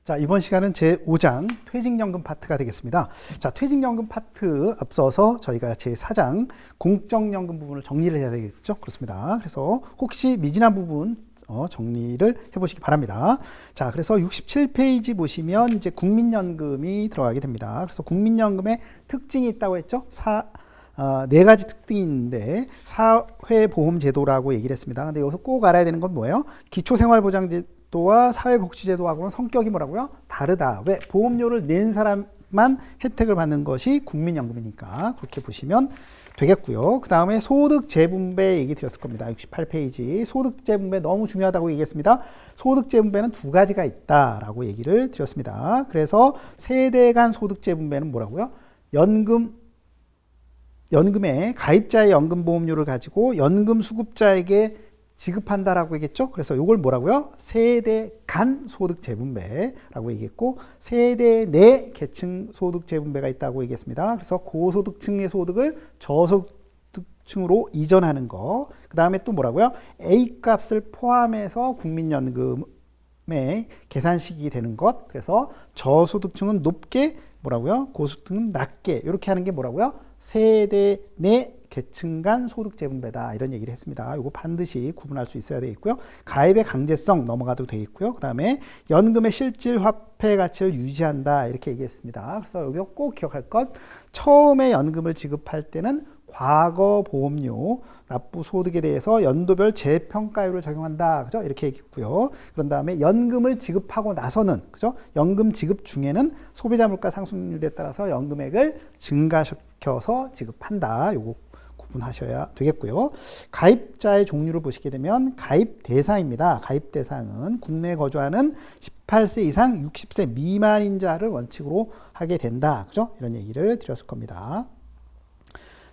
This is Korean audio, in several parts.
자, 이번 시간은 제5장 퇴직연금 파트가 되겠습니다. 자, 퇴직연금 파트 앞서서 저희가 제4장 공적연금 부분을 정리를 해야 되겠죠? 그렇습니다. 그래서 혹시 미진한 부분 정리를 해보시기 바랍니다. 자, 그래서 67페이지 보시면 이제 국민연금이 들어가게 됩니다. 그래서 국민연금의 특징이 있다고 했죠? 네 가지 특징이 있는데 사회보험제도라고 얘기를 했습니다. 근데 여기서 꼭 알아야 되는 건 뭐예요? 기초생활보장제도와 사회복지제도하고는 성격이 뭐라고요? 다르다. 왜? 보험료를 낸 사람만 혜택을 받는 것이 국민연금이니까 그렇게 보시면 되겠고요. 그 다음에 소득재분배 얘기 드렸을 겁니다. 68페이지 소득재분배 너무 중요하다고 얘기했습니다. 소득재분배는 두 가지가 있다라고 얘기를 드렸습니다. 그래서 세대 간 소득재분배는 뭐라고요? 연금에 가입자의 연금보험료를 가지고 연금수급자에게 지급한다라고 얘기했죠. 그래서 이걸 뭐라고요? 세대 간 소득재분배라고 얘기했고 세대 내 계층 소득재분배가 있다고 얘기했습니다. 그래서 고소득층의 소득을 저소득층으로 이전하는 거. 그 다음에 또 뭐라고요? A값을 포함해서 국민연금의 계산식이 되는 것. 그래서 저소득층은 높게 뭐라고요? 고소득층은 낮게 이렇게 하는 게 뭐라고요? 세대 내 계층 간 소득 재분배다 이런 얘기를 했습니다. 이거 반드시 구분할 수 있어야 되겠고요. 가입의 강제성 넘어가도 되겠고요. 그 다음에 연금의 실질 화폐 가치를 유지한다 이렇게 얘기했습니다. 그래서 여기 꼭 기억할 것 처음에 연금을 지급할 때는 과거 보험료 납부 소득에 대해서 연도별 재평가율을 적용한다. 그죠? 이렇게 얘기했고요. 그런 다음에 연금을 지급하고 나서는 그죠? 연금 지급 중에는 소비자 물가 상승률에 따라서 연금액을 증가시켜서 지급한다. 요거 구분하셔야 되겠고요. 가입자의 종류를 보시게 되면 가입 대상입니다. 가입 대상은 국내에 거주하는 18세 이상 60세 미만인 자를 원칙으로 하게 된다. 그죠? 이런 얘기를 드렸을 겁니다.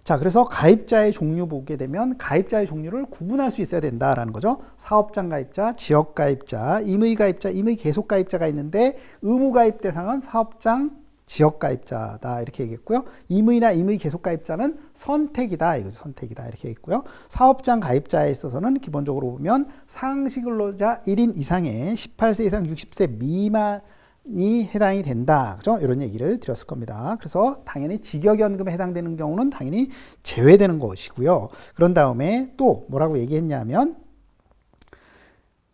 자, 그래서 가입자의 종류 보게 되면 가입자의 종류를 구분할 수 있어야 된다라는 거죠. 사업장 가입자, 지역 가입자, 임의 가입자, 임의 계속 가입자가 있는데 의무 가입 대상은 사업장, 지역 가입자다 이렇게 얘기했고요. 임의나 임의 계속 가입자는 선택이다. 이거죠. 선택이다. 이렇게 했고요. 사업장 가입자에 있어서는 기본적으로 보면 상시 근로자 1인 이상의 18세 이상 60세 미만이 해당이 된다. 그죠? 이런 얘기를 드렸을 겁니다. 그래서 당연히 직역연금에 해당되는 경우는 당연히 제외되는 것이고요. 그런 다음에 또 뭐라고 얘기했냐면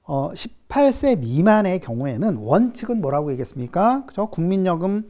18세 미만의 경우에는 원칙은 뭐라고 얘기했습니까? 그죠? 국민연금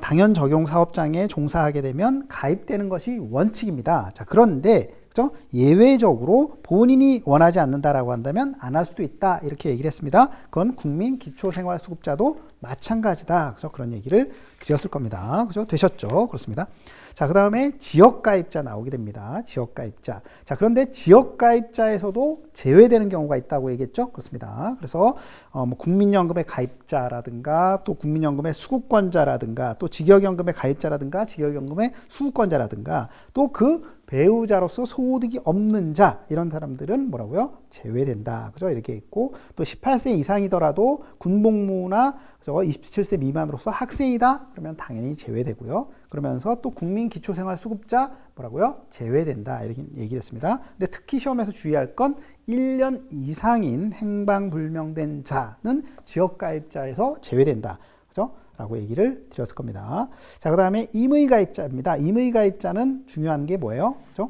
당연 적용 사업장에 종사하게 되면 가입되는 것이 원칙입니다. 자, 그런데 그죠? 예외적으로 본인이 원하지 않는다라고 한다면 안 할 수도 있다. 이렇게 얘기를 했습니다. 그건 국민 기초생활수급자도 마찬가지다. 그죠? 그런 얘기를 드렸을 겁니다. 그죠? 되셨죠? 그렇습니다. 자, 그 다음에 지역가입자 나오게 됩니다. 지역가입자. 자, 그런데 지역가입자에서도 제외되는 경우가 있다고 얘기했죠? 그렇습니다. 그래서 뭐 국민연금의 가입자라든가 또 국민연금의 수급권자라든가 또 직역연금의 가입자라든가 직역연금의 수급권자라든가 또 그 배우자로서 소득이 없는 자 이런 사람들은 뭐라고요? 제외된다. 그죠? 이렇게 있고 또 18세 이상이더라도 군복무나 27세 미만으로서 학생이다. 그러면 당연히 제외되고요. 그러면서 또 국민 기초생활수급자 뭐라고요? 제외된다. 이렇게 얘기를 했습니다. 근데 특히 시험에서 주의할 건 1년 이상인 행방불명된 자는 지역가입자에서 제외된다. 그죠? 라고 얘기를 드렸을 겁니다. 자, 그 다음에 임의가입자입니다. 임의가입자는 중요한 게 뭐예요? 그죠?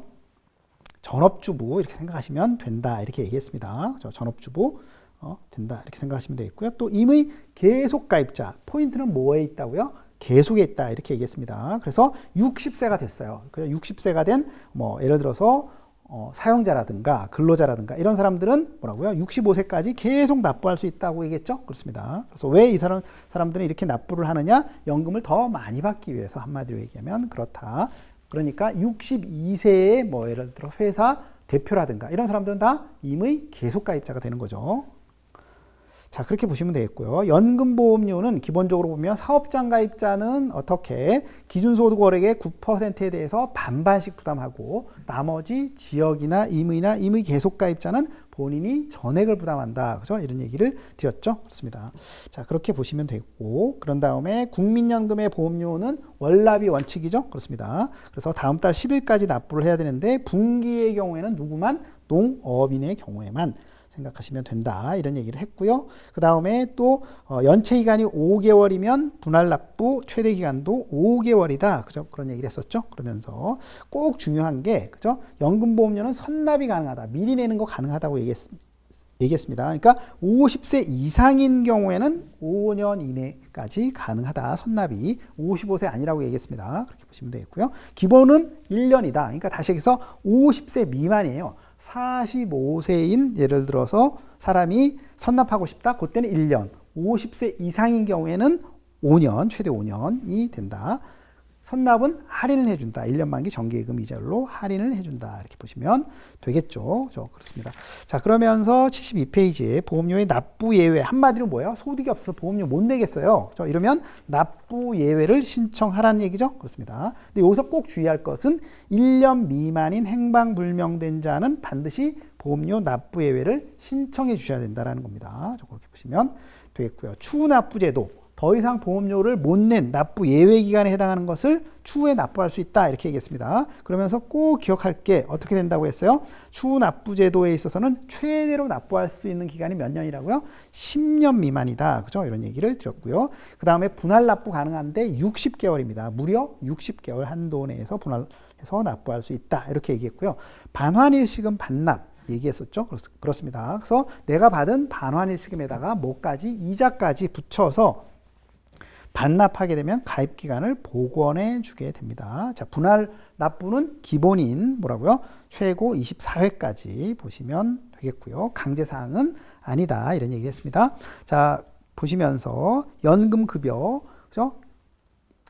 전업주부 이렇게 생각하시면 된다. 이렇게 얘기했습니다. 그죠? 전업주부 된다. 이렇게 생각하시면 되겠고요. 또 임의 계속가입자. 포인트는 뭐에 있다고요? 계속에 있다. 이렇게 얘기했습니다. 그래서 60세가 됐어요. 60세가 된 뭐 예를 들어서 사용자라든가 근로자라든가 이런 사람들은 뭐라고요? 65세까지 계속 납부할 수 있다고 얘기했죠? 그렇습니다. 그래서 왜 이 사람들은 이렇게 납부를 하느냐? 연금을 더 많이 받기 위해서 한마디로 얘기하면 그렇다. 그러니까 62세에 뭐 예를 들어 회사 대표라든가 이런 사람들은 다 임의 계속가입자가 되는 거죠. 자, 그렇게 보시면 되겠고요. 연금보험료는 기본적으로 보면 사업장 가입자는 어떻게 기준소득월액의 9%에 대해서 반반씩 부담하고 나머지 지역이나 임의나 임의 계속가입자는 본인이 전액을 부담한다. 그죠? 이런 얘기를 드렸죠. 그렇습니다. 자, 그렇게 보시면 되고 그런 다음에 국민연금의 보험료는 월납이 원칙이죠. 그렇습니다. 그래서 다음 달 10일까지 납부를 해야 되는데 분기의 경우에는 누구만 농업인의 경우에만 생각하시면 된다. 이런 얘기를 했고요. 그 다음에 또 연체 기간이 5개월이면 분할 납부 최대 기간도 5개월이다. 그죠? 그런 얘기를 했었죠. 그러면서 꼭 중요한 게 그죠? 연금보험료는 선납이 가능하다. 미리 내는 거 가능하다고 얘기했습니다. 그러니까 50세 이상인 경우에는 5년 이내까지 가능하다. 선납이 55세 아니라고 얘기했습니다. 그렇게 보시면 되겠고요. 기본은 1년이다. 그러니까 다시 해서 50세 미만이에요. 45세인 예를 들어서 사람이 선납하고 싶다. 그때는 1년. 50세 이상인 경우에는 5년, 최대 5년이 된다. 선납은 할인을 해준다. 1년 만기 정기예금 이자율로 할인을 해준다. 이렇게 보시면 되겠죠. 그렇습니다. 자, 그러면서 72페이지에 보험료의 납부 예외. 한마디로 뭐예요? 소득이 없어서 보험료 못 내겠어요. 이러면 납부 예외를 신청하라는 얘기죠. 그렇습니다. 근데 여기서 꼭 주의할 것은 1년 미만인 행방불명된 자는 반드시 보험료 납부 예외를 신청해 주셔야 된다는 겁니다. 그렇게 보시면 되겠고요. 추후 납부 제도. 더 이상 보험료를 못 낸 납부 예외 기간에 해당하는 것을 추후에 납부할 수 있다. 이렇게 얘기했습니다. 그러면서 꼭 기억할 게 어떻게 된다고 했어요? 추후 납부 제도에 있어서는 최대로 납부할 수 있는 기간이 몇 년이라고요? 10년 미만이다. 그죠? 이런 얘기를 드렸고요. 그 다음에 분할 납부 가능한데 60개월입니다. 무려 60개월 한도 내에서 분할해서 납부할 수 있다. 이렇게 얘기했고요. 반환일시금 반납. 얘기했었죠. 그렇습니다. 그래서 내가 받은 반환일시금에다가 뭐까지 이자까지 붙여서 반납하게 되면 가입기간을 복원해 주게 됩니다. 자, 분할 납부는 기본인 뭐라고요? 최고 24회까지 보시면 되겠고요. 강제사항은 아니다. 이런 얘기 했습니다. 자, 보시면서 연금급여, 그죠?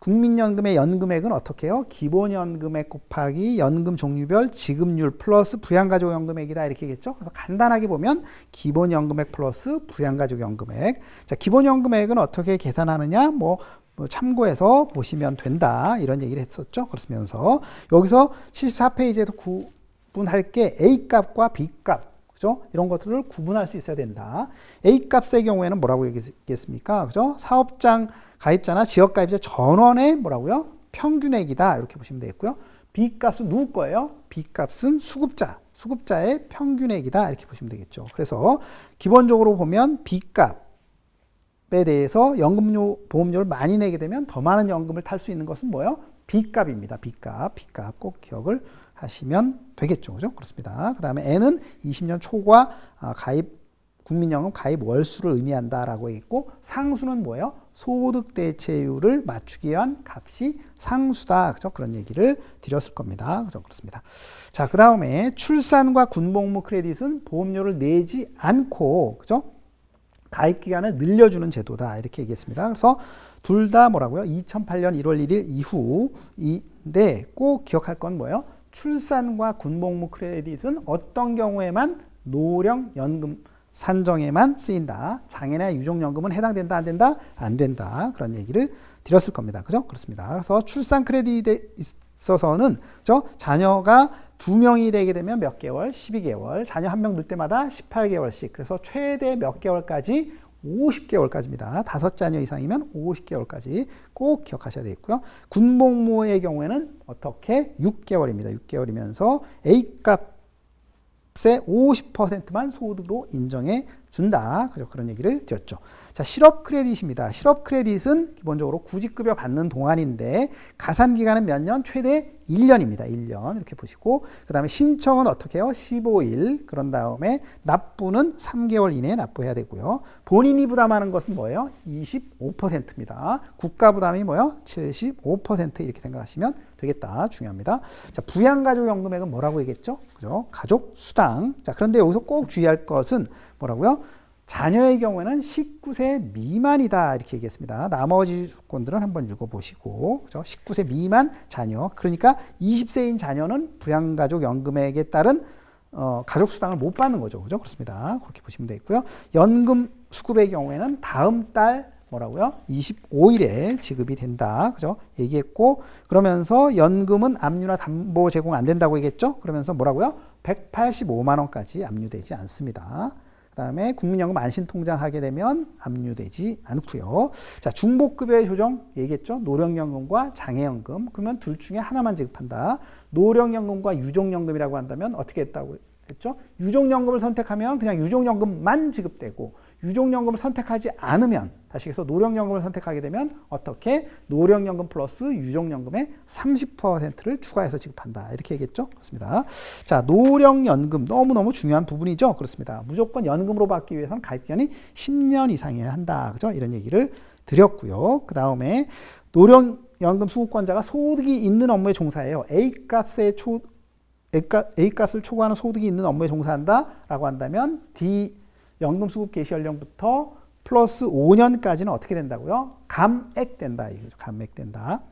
국민연금의 연금액은 어떻게 해요? 기본연금액 곱하기 연금 종류별 지급률 플러스 부양가족연금액이다. 이렇게 얘기했죠. 그래서 간단하게 보면 기본연금액 플러스 부양가족연금액. 자, 기본연금액은 어떻게 계산하느냐? 뭐 참고해서 보시면 된다. 이런 얘기를 했었죠. 그러면서 여기서 74페이지에서 구분할 게 A값과 B값. 그죠? 이런 것들을 구분할 수 있어야 된다. A값의 경우에는 뭐라고 얘기했습니까? 그죠? 사업장 가입자나 지역가입자 전원의 뭐라고요? 평균액이다. 이렇게 보시면 되겠고요. B값은 누구 거예요? B값은 수급자의 평균액이다. 이렇게 보시면 되겠죠. 그래서 기본적으로 보면 B값에 대해서 연금료, 보험료를 많이 내게 되면 더 많은 연금을 탈 수 있는 것은 뭐예요? B값입니다. B값 꼭 기억을 하시면 되겠죠. 그죠? 그렇습니다. 그 다음에 N은 20년 초과 국민연금 가입 월수를 의미한다라고 했고, 상수는 뭐예요? 소득 대체율을 맞추기 위한 값이 상수다. 그죠? 그런 얘기를 드렸을 겁니다. 그죠? 그렇습니다. 자, 그 다음에 출산과 군복무 크레딧은 보험료를 내지 않고, 그죠? 가입 기간을 늘려주는 제도다. 이렇게 얘기했습니다. 그래서 둘 다 뭐라고요? 2008년 1월 1일 이후인데 꼭 기억할 건 뭐예요? 출산과 군복무 크레딧은 어떤 경우에만 노령연금 산정에만 쓰인다. 장애나 유족연금은 해당된다, 안 된다? 안 된다. 그런 얘기를 드렸을 겁니다. 그죠? 그렇습니다. 그래서 출산 크레딧에 있어서는 그죠? 자녀가 2명이 되게 되면 몇 개월? 12개월. 자녀 1명 늘 때마다 18개월씩. 그래서 최대 몇 개월까지? 50개월까지입니다. 5자녀 이상이면 50개월까지 꼭 기억하셔야 되겠고요. 군복무의 경우에는 어떻게? 6개월입니다. 6개월이면서 A값 의 50%만 소득으로 인정해 준다. 그런 얘기를 드렸죠. 자, 실업 크레딧입니다. 실업 크레딧은 기본적으로 구직급여 받는 동안인데 가산 기간은 몇 년? 최대 1년입니다. 1년 이렇게 보시고, 그 다음에 신청은 어떻게 해요? 15일. 그런 다음에 납부는 3개월 이내에 납부해야 되고요. 본인이 부담하는 것은 뭐예요? 25%입니다. 국가 부담이 뭐예요? 75% 이렇게 생각하시면 되겠다. 중요합니다. 자, 부양가족연금액은 뭐라고 얘기했죠? 그죠? 가족 수당. 자, 그런데 여기서 꼭 주의할 것은 뭐라고요? 자녀의 경우에는 19세 미만이다. 이렇게 얘기했습니다. 나머지 조건들은 한번 읽어보시고, 그죠? 19세 미만 자녀. 그러니까 20세인 자녀는 부양가족연금액에 따른 가족수당을 못 받는 거죠. 그죠? 그렇습니다. 그렇게 보시면 되겠고요. 연금 수급의 경우에는 다음 달 뭐라고요? 25일에 지급이 된다. 그죠? 얘기했고, 그러면서 연금은 압류나 담보 제공 안 된다고 얘기했죠? 그러면서 뭐라고요? 185만 원까지 압류되지 않습니다. 그 다음에 국민연금 안심통장 하게 되면 압류되지 않고요. 자, 중복급여의 조정 얘기했죠? 노령연금과 장애연금. 그러면 둘 중에 하나만 지급한다. 노령연금과 유족연금이라고 한다면 어떻게 했다고 됐죠? 유족연금을 선택하면 그냥 유족연금만 지급되고 유족연금을 선택하지 않으면 다시 해서 노령연금을 선택하게 되면 어떻게 노령연금 플러스 유족연금의 30%를 추가해서 지급한다. 이렇게 얘기했죠. 그렇습니다. 자, 노령연금 너무너무 중요한 부분이죠. 그렇습니다. 무조건 연금으로 받기 위해서는 가입기간이 10년 이상이어야 한다. 그죠? 이런 얘기를 드렸고요. 그 다음에 노령연금 수급권자가 소득이 있는 업무에 종사해요. A값을 초과하는 소득이 있는 업무에 종사한다라고 한다면 D 연금 수급 개시 연령부터 플러스 5년까지는 어떻게 된다고요? 감액된다. 이거죠. 감액된다.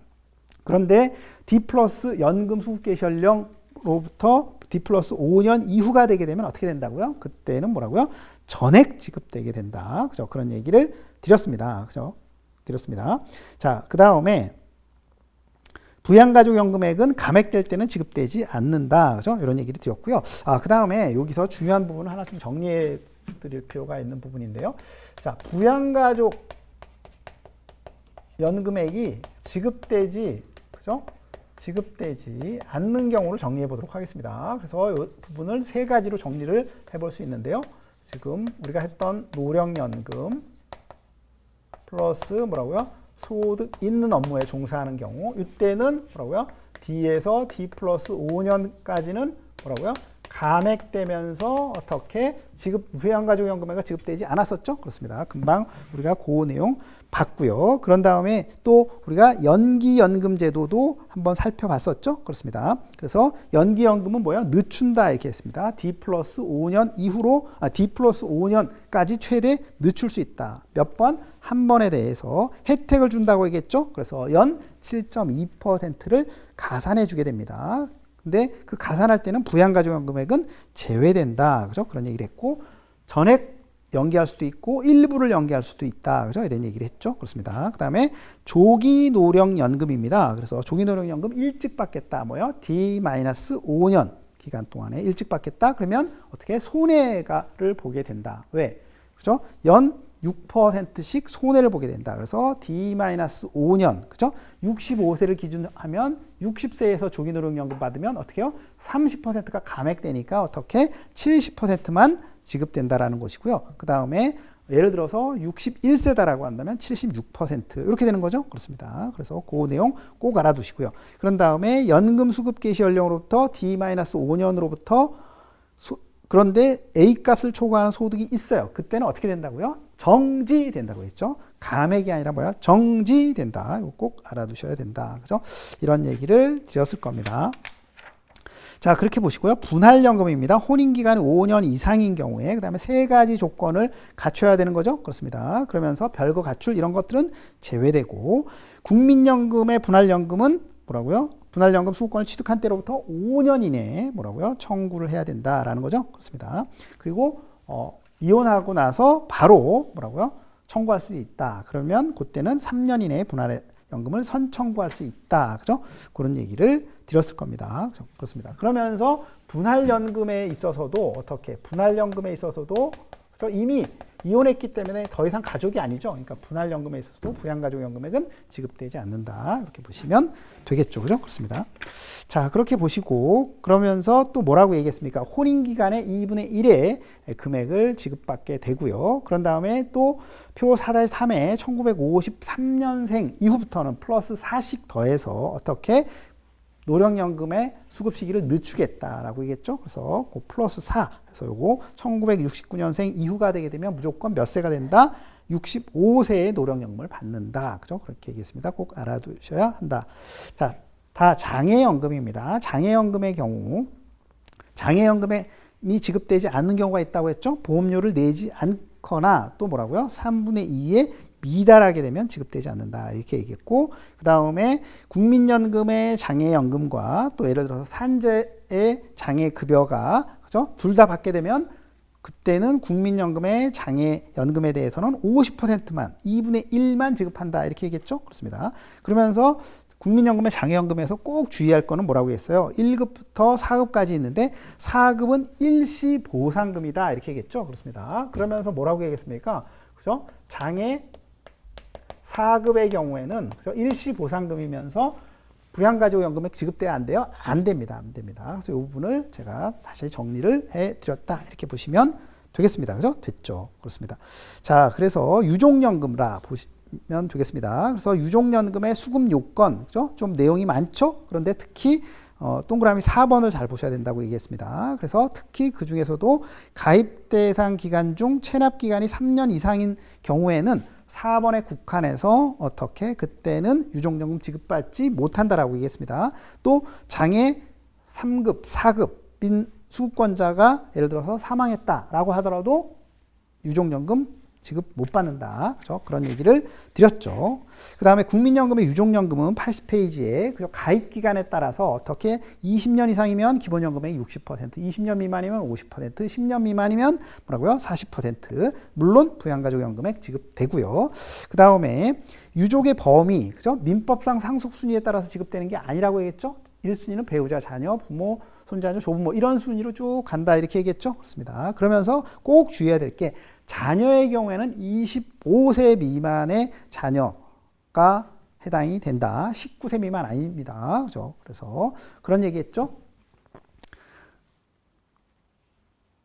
그런데 D 플러스 연금 수급 개시 연령로부터 D 플러스 5년 이후가 되게 되면 어떻게 된다고요? 그때는 뭐라고요? 전액 지급되게 된다. 그죠? 그런 얘기를 드렸습니다. 그죠? 드렸습니다. 자, 그 다음에 부양가족연금액은 감액될 때는 지급되지 않는다. 그죠? 이런 얘기를 드렸고요. 그 다음에 여기서 중요한 부분을 하나 좀 정리해 드릴 필요가 있는 부분인데요. 자, 부양가족 연금액이 지급되지, 그죠? 지급되지 않는 경우를 정리해 보도록 하겠습니다. 그래서 이 부분을 세 가지로 정리를 해볼 수 있는데요. 지금 우리가 했던 노령연금 플러스 뭐라고요? 소득 있는 업무에 종사하는 경우, 이때는 뭐라고요? D에서 D 플러스 5년까지는 뭐라고요? 감액되면서 어떻게 부양가족연금액이 지급되지 않았었죠? 그렇습니다. 금방 우리가 그 내용 봤고요. 그런 다음에 또 우리가 연기연금제도도 한번 살펴봤었죠? 그렇습니다. 그래서 연기연금은 뭐야? 늦춘다 이렇게 했습니다. D 플러스 5년 이후로 D 플러스 5년까지 최대 늦출 수 있다. 몇 번? 한 번에 대해서 혜택을 준다고 얘기했죠? 그래서 연 7.2%를 가산해 주게 됩니다. 근데 그 가산할 때는 부양가족연금액은 제외된다. 그죠? 그런 얘기를 했고, 전액 연기할 수도 있고, 일부를 연기할 수도 있다. 그죠? 이런 얘기를 했죠. 그렇습니다. 그 다음에 조기노령연금입니다. 그래서 조기노령연금 일찍 받겠다. 뭐요? D-5년 기간 동안에 일찍 받겠다. 그러면 어떻게 손해를 보게 된다. 왜? 그죠? 연 6%씩 손해를 보게 된다. 그래서 D-5년, 그죠? 65세를 기준하면 60세에서 조기노령연금 받으면 어떻게 해요? 30%가 감액되니까 어떻게 70%만 지급된다라는 것이고요. 그 다음에 예를 들어서 61세다라고 한다면 76% 이렇게 되는 거죠. 그렇습니다. 그래서 그 내용 꼭 알아두시고요. 그런 다음에 연금 수급 개시 연령으로부터 D-5년으로부터 그런데 A값을 초과하는 소득이 있어요. 그때는 어떻게 된다고요? 정지된다고 했죠. 감액이 아니라 뭐야? 정지된다. 이거 꼭 알아두셔야 된다. 그죠? 이런 얘기를 드렸을 겁니다. 자, 그렇게 보시고요. 분할연금입니다. 혼인기간이 5년 이상인 경우에 그 다음에 세 가지 조건을 갖춰야 되는 거죠. 그렇습니다. 그러면서 별거 가출 이런 것들은 제외되고 국민연금의 분할연금은 뭐라고요? 분할연금 수급권을 취득한 때로부터 5년 이내에 뭐라고요? 청구를 해야 된다라는 거죠. 그렇습니다. 그리고 이혼하고 나서 바로 뭐라고요? 청구할 수 있다. 그러면 그때는 3년 이내에 분할연금을 선청구할 수 있다. 그죠? 그런 얘기를 드렸을 겁니다. 그렇습니다. 그러면서 분할연금에 있어서도 어떻게? 분할연금에 있어서도 이미 이혼했기 때문에 더 이상 가족이 아니죠. 그러니까 분할연금에 있어서도 부양가족연금액은 지급되지 않는다. 이렇게 보시면 되겠죠. 그죠? 그렇습니다. 자, 그렇게 보시고 그러면서 또 뭐라고 얘기했습니까? 혼인기간의 2분의 1의 금액을 지급받게 되고요. 그런 다음에 또 표 4-3에 1953년생 이후부터는 플러스 4씩 더해서 어떻게 노령연금의 수급 시기를 늦추겠다라고 얘기했죠. 그래서 그 플러스 4. 그래서 요거 1969년생 이후가 되게 되면 무조건 몇 세가 된다? 65세의 노령연금을 받는다. 그죠? 그렇게 얘기했습니다. 꼭 알아두셔야 한다. 자, 다 장애연금입니다. 장애연금의 경우, 장애연금이 지급되지 않는 경우가 있다고 했죠. 보험료를 내지 않거나 또 뭐라고요? 3분의 2의 미달하게 되면 지급되지 않는다. 이렇게 얘기했고, 그 다음에 국민연금의 장애연금과 또 예를 들어서 산재의 장애급여가, 그죠? 둘 다 받게 되면 그때는 국민연금의 장애연금에 대해서는 50%만, 2분의 1만 지급한다. 이렇게 얘기했죠. 그렇습니다. 그러면서 국민연금의 장애연금에서 꼭 주의할 거는 뭐라고 했어요? 1급부터 4급까지 있는데 4급은 일시보상금이다. 이렇게 얘기했죠. 그렇습니다. 그러면서 뭐라고 얘기했습니까? 그죠? 장애 4급의 경우에는 일시보상금이면서 부양가족연금액 지급돼야 안 돼요? 안 됩니다. 안 됩니다. 그래서 이 부분을 제가 다시 정리를 해드렸다. 이렇게 보시면 되겠습니다. 그죠? 됐죠? 그렇습니다. 자, 그래서 유족연금라 보시면 되겠습니다. 그래서 유족연금의 수급 요건, 그죠? 좀 내용이 많죠? 그런데 특히 동그라미 4번을 잘 보셔야 된다고 얘기했습니다. 그래서 특히 그 중에서도 가입 대상 기간 중 체납 기간이 3년 이상인 경우에는 4번에 국한해서 어떻게 그때는 유족연금 지급받지 못한다라고 얘기했습니다. 또 장애 3급, 4급인 수급권자가 예를 들어서 사망했다라고 하더라도 유족연금 지급 못 받는다. 그렇죠? 그런 얘기를 드렸죠. 그 다음에 국민연금의 유족연금은 80페이지에 가입 기간에 따라서 어떻게 20년 이상이면 기본연금의 60%, 20년 미만이면 50%, 10년 미만이면 뭐라고요? 40%. 물론 부양가족연금액 지급되고요. 그 다음에 유족의 범위, 그죠? 민법상 상속순위에 따라서 지급되는 게 아니라고 얘기했죠. 1순위는 배우자, 자녀, 부모, 손자녀, 조부모 이런 순위로 쭉 간다 이렇게 얘기했죠. 그렇습니다. 그러면서 꼭 주의해야 될 게 자녀의 경우에는 25세 미만의 자녀가 해당이 된다. 19세 미만 아닙니다. 그죠? 그래서 그런 얘기했죠.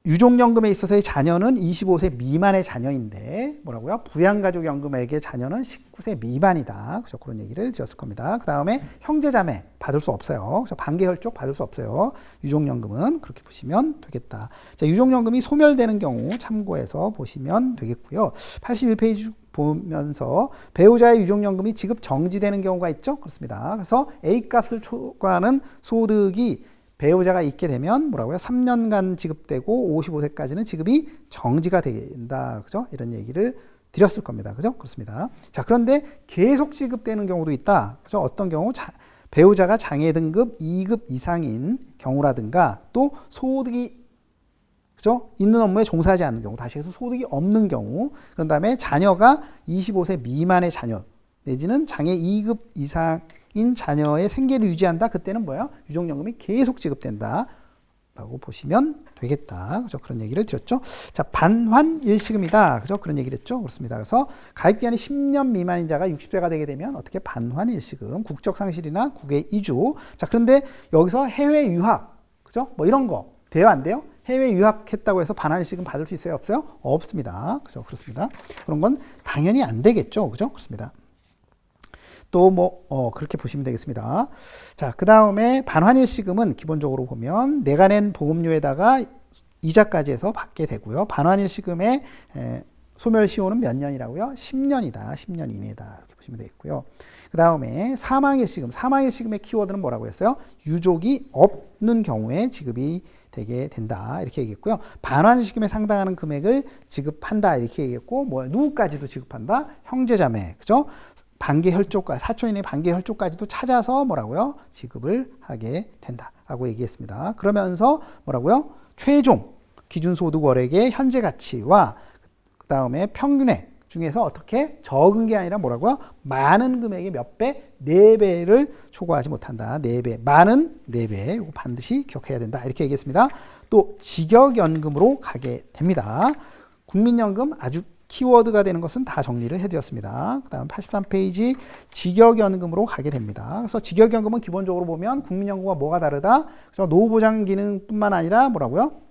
유족연금에 있어서의 자녀는 25세 미만의 자녀인데 뭐라고요? 부양가족연금액의 자녀는 19세 미만이다. 그죠? 그런 얘기를 드렸을 겁니다. 그 다음에 형제자매 받을 수 없어요. 반계혈족 받을 수 없어요. 유족연금은 그렇게 보시면 되겠다. 자, 유족연금이 소멸되는 경우 참고해서 보시면 되겠고요. 81페이지 보면서 배우자의 유족연금이 지급 정지되는 경우가 있죠. 그렇습니다. 그래서 A값을 초과하는 소득이 배우자가 있게 되면 뭐라고요? 3년간 지급되고 55세까지는 지급이 정지가 된다. 그죠? 이런 얘기를 드렸을 겁니다. 그죠? 그렇습니다. 자, 그런데 계속 지급되는 경우도 있다. 그죠? 어떤 경우? 배우자가 장애 등급 2급 이상인 경우라든가 또 소득이 그죠? 있는 업무에 종사하지 않는 경우, 다시 해서 소득이 없는 경우, 그런 다음에 자녀가 25세 미만의 자녀 내지는 장애 2급 이상 인 자녀의 생계를 유지한다. 그때는 뭐예요? 유족연금이 계속 지급된다. 라고 보시면 되겠다. 그죠? 그런 얘기를 드렸죠. 자, 반환 일시금이다. 그죠? 그런 얘기를 했죠. 그렇습니다. 그래서 가입기간이 10년 미만인 자가 60세가 되게 되면 어떻게 반환 일시금, 국적 상실이나 국외 이주. 자, 그런데 여기서 해외 유학, 그죠? 뭐 이런 거 돼요? 안 돼요? 해외 유학했다고 해서 반환 일시금 받을 수 있어요? 없어요? 없습니다. 그죠? 그렇습니다. 그런 건 당연히 안 되겠죠. 그죠? 그렇습니다. 또 그렇게 보시면 되겠습니다. 자, 그 다음에 반환일시금은 기본적으로 보면 내가 낸 보험료에다가 이자까지 해서 받게 되고요. 반환일시금의 소멸시효는 몇 년이라고요? 10년이다. 10년 이내다. 이렇게 보시면 되겠고요. 그 다음에 사망일시금. 사망일시금의 키워드는 뭐라고 했어요? 유족이 없는 경우에 지급이 되게 된다. 이렇게 얘기했고요. 반환일시금에 상당하는 금액을 지급한다. 이렇게 얘기했고, 누구까지도 지급한다? 형제자매. 그죠? 반계혈족까지, 사촌인의 반계혈족까지도 찾아서 뭐라고요? 지급을 하게 된다라고 얘기했습니다. 그러면서 뭐라고요? 최종 기준소득월액의 현재 가치와 그 다음에 평균액 중에서 어떻게 적은 게 아니라 뭐라고요? 많은 금액의 몇 배? 4배를 초과하지 못한다. 4배. 많은 4배. 이거 반드시 기억해야 된다. 이렇게 얘기했습니다. 또 직역연금으로 가게 됩니다. 국민연금 아주 키워드가 되는 것은 다 정리를 해드렸습니다. 그 다음 83페이지 직역연금으로 가게 됩니다. 그래서 직역연금은 기본적으로 보면 국민연금과 뭐가 다르다? 그래서 노후보장 기능뿐만 아니라 뭐라고요?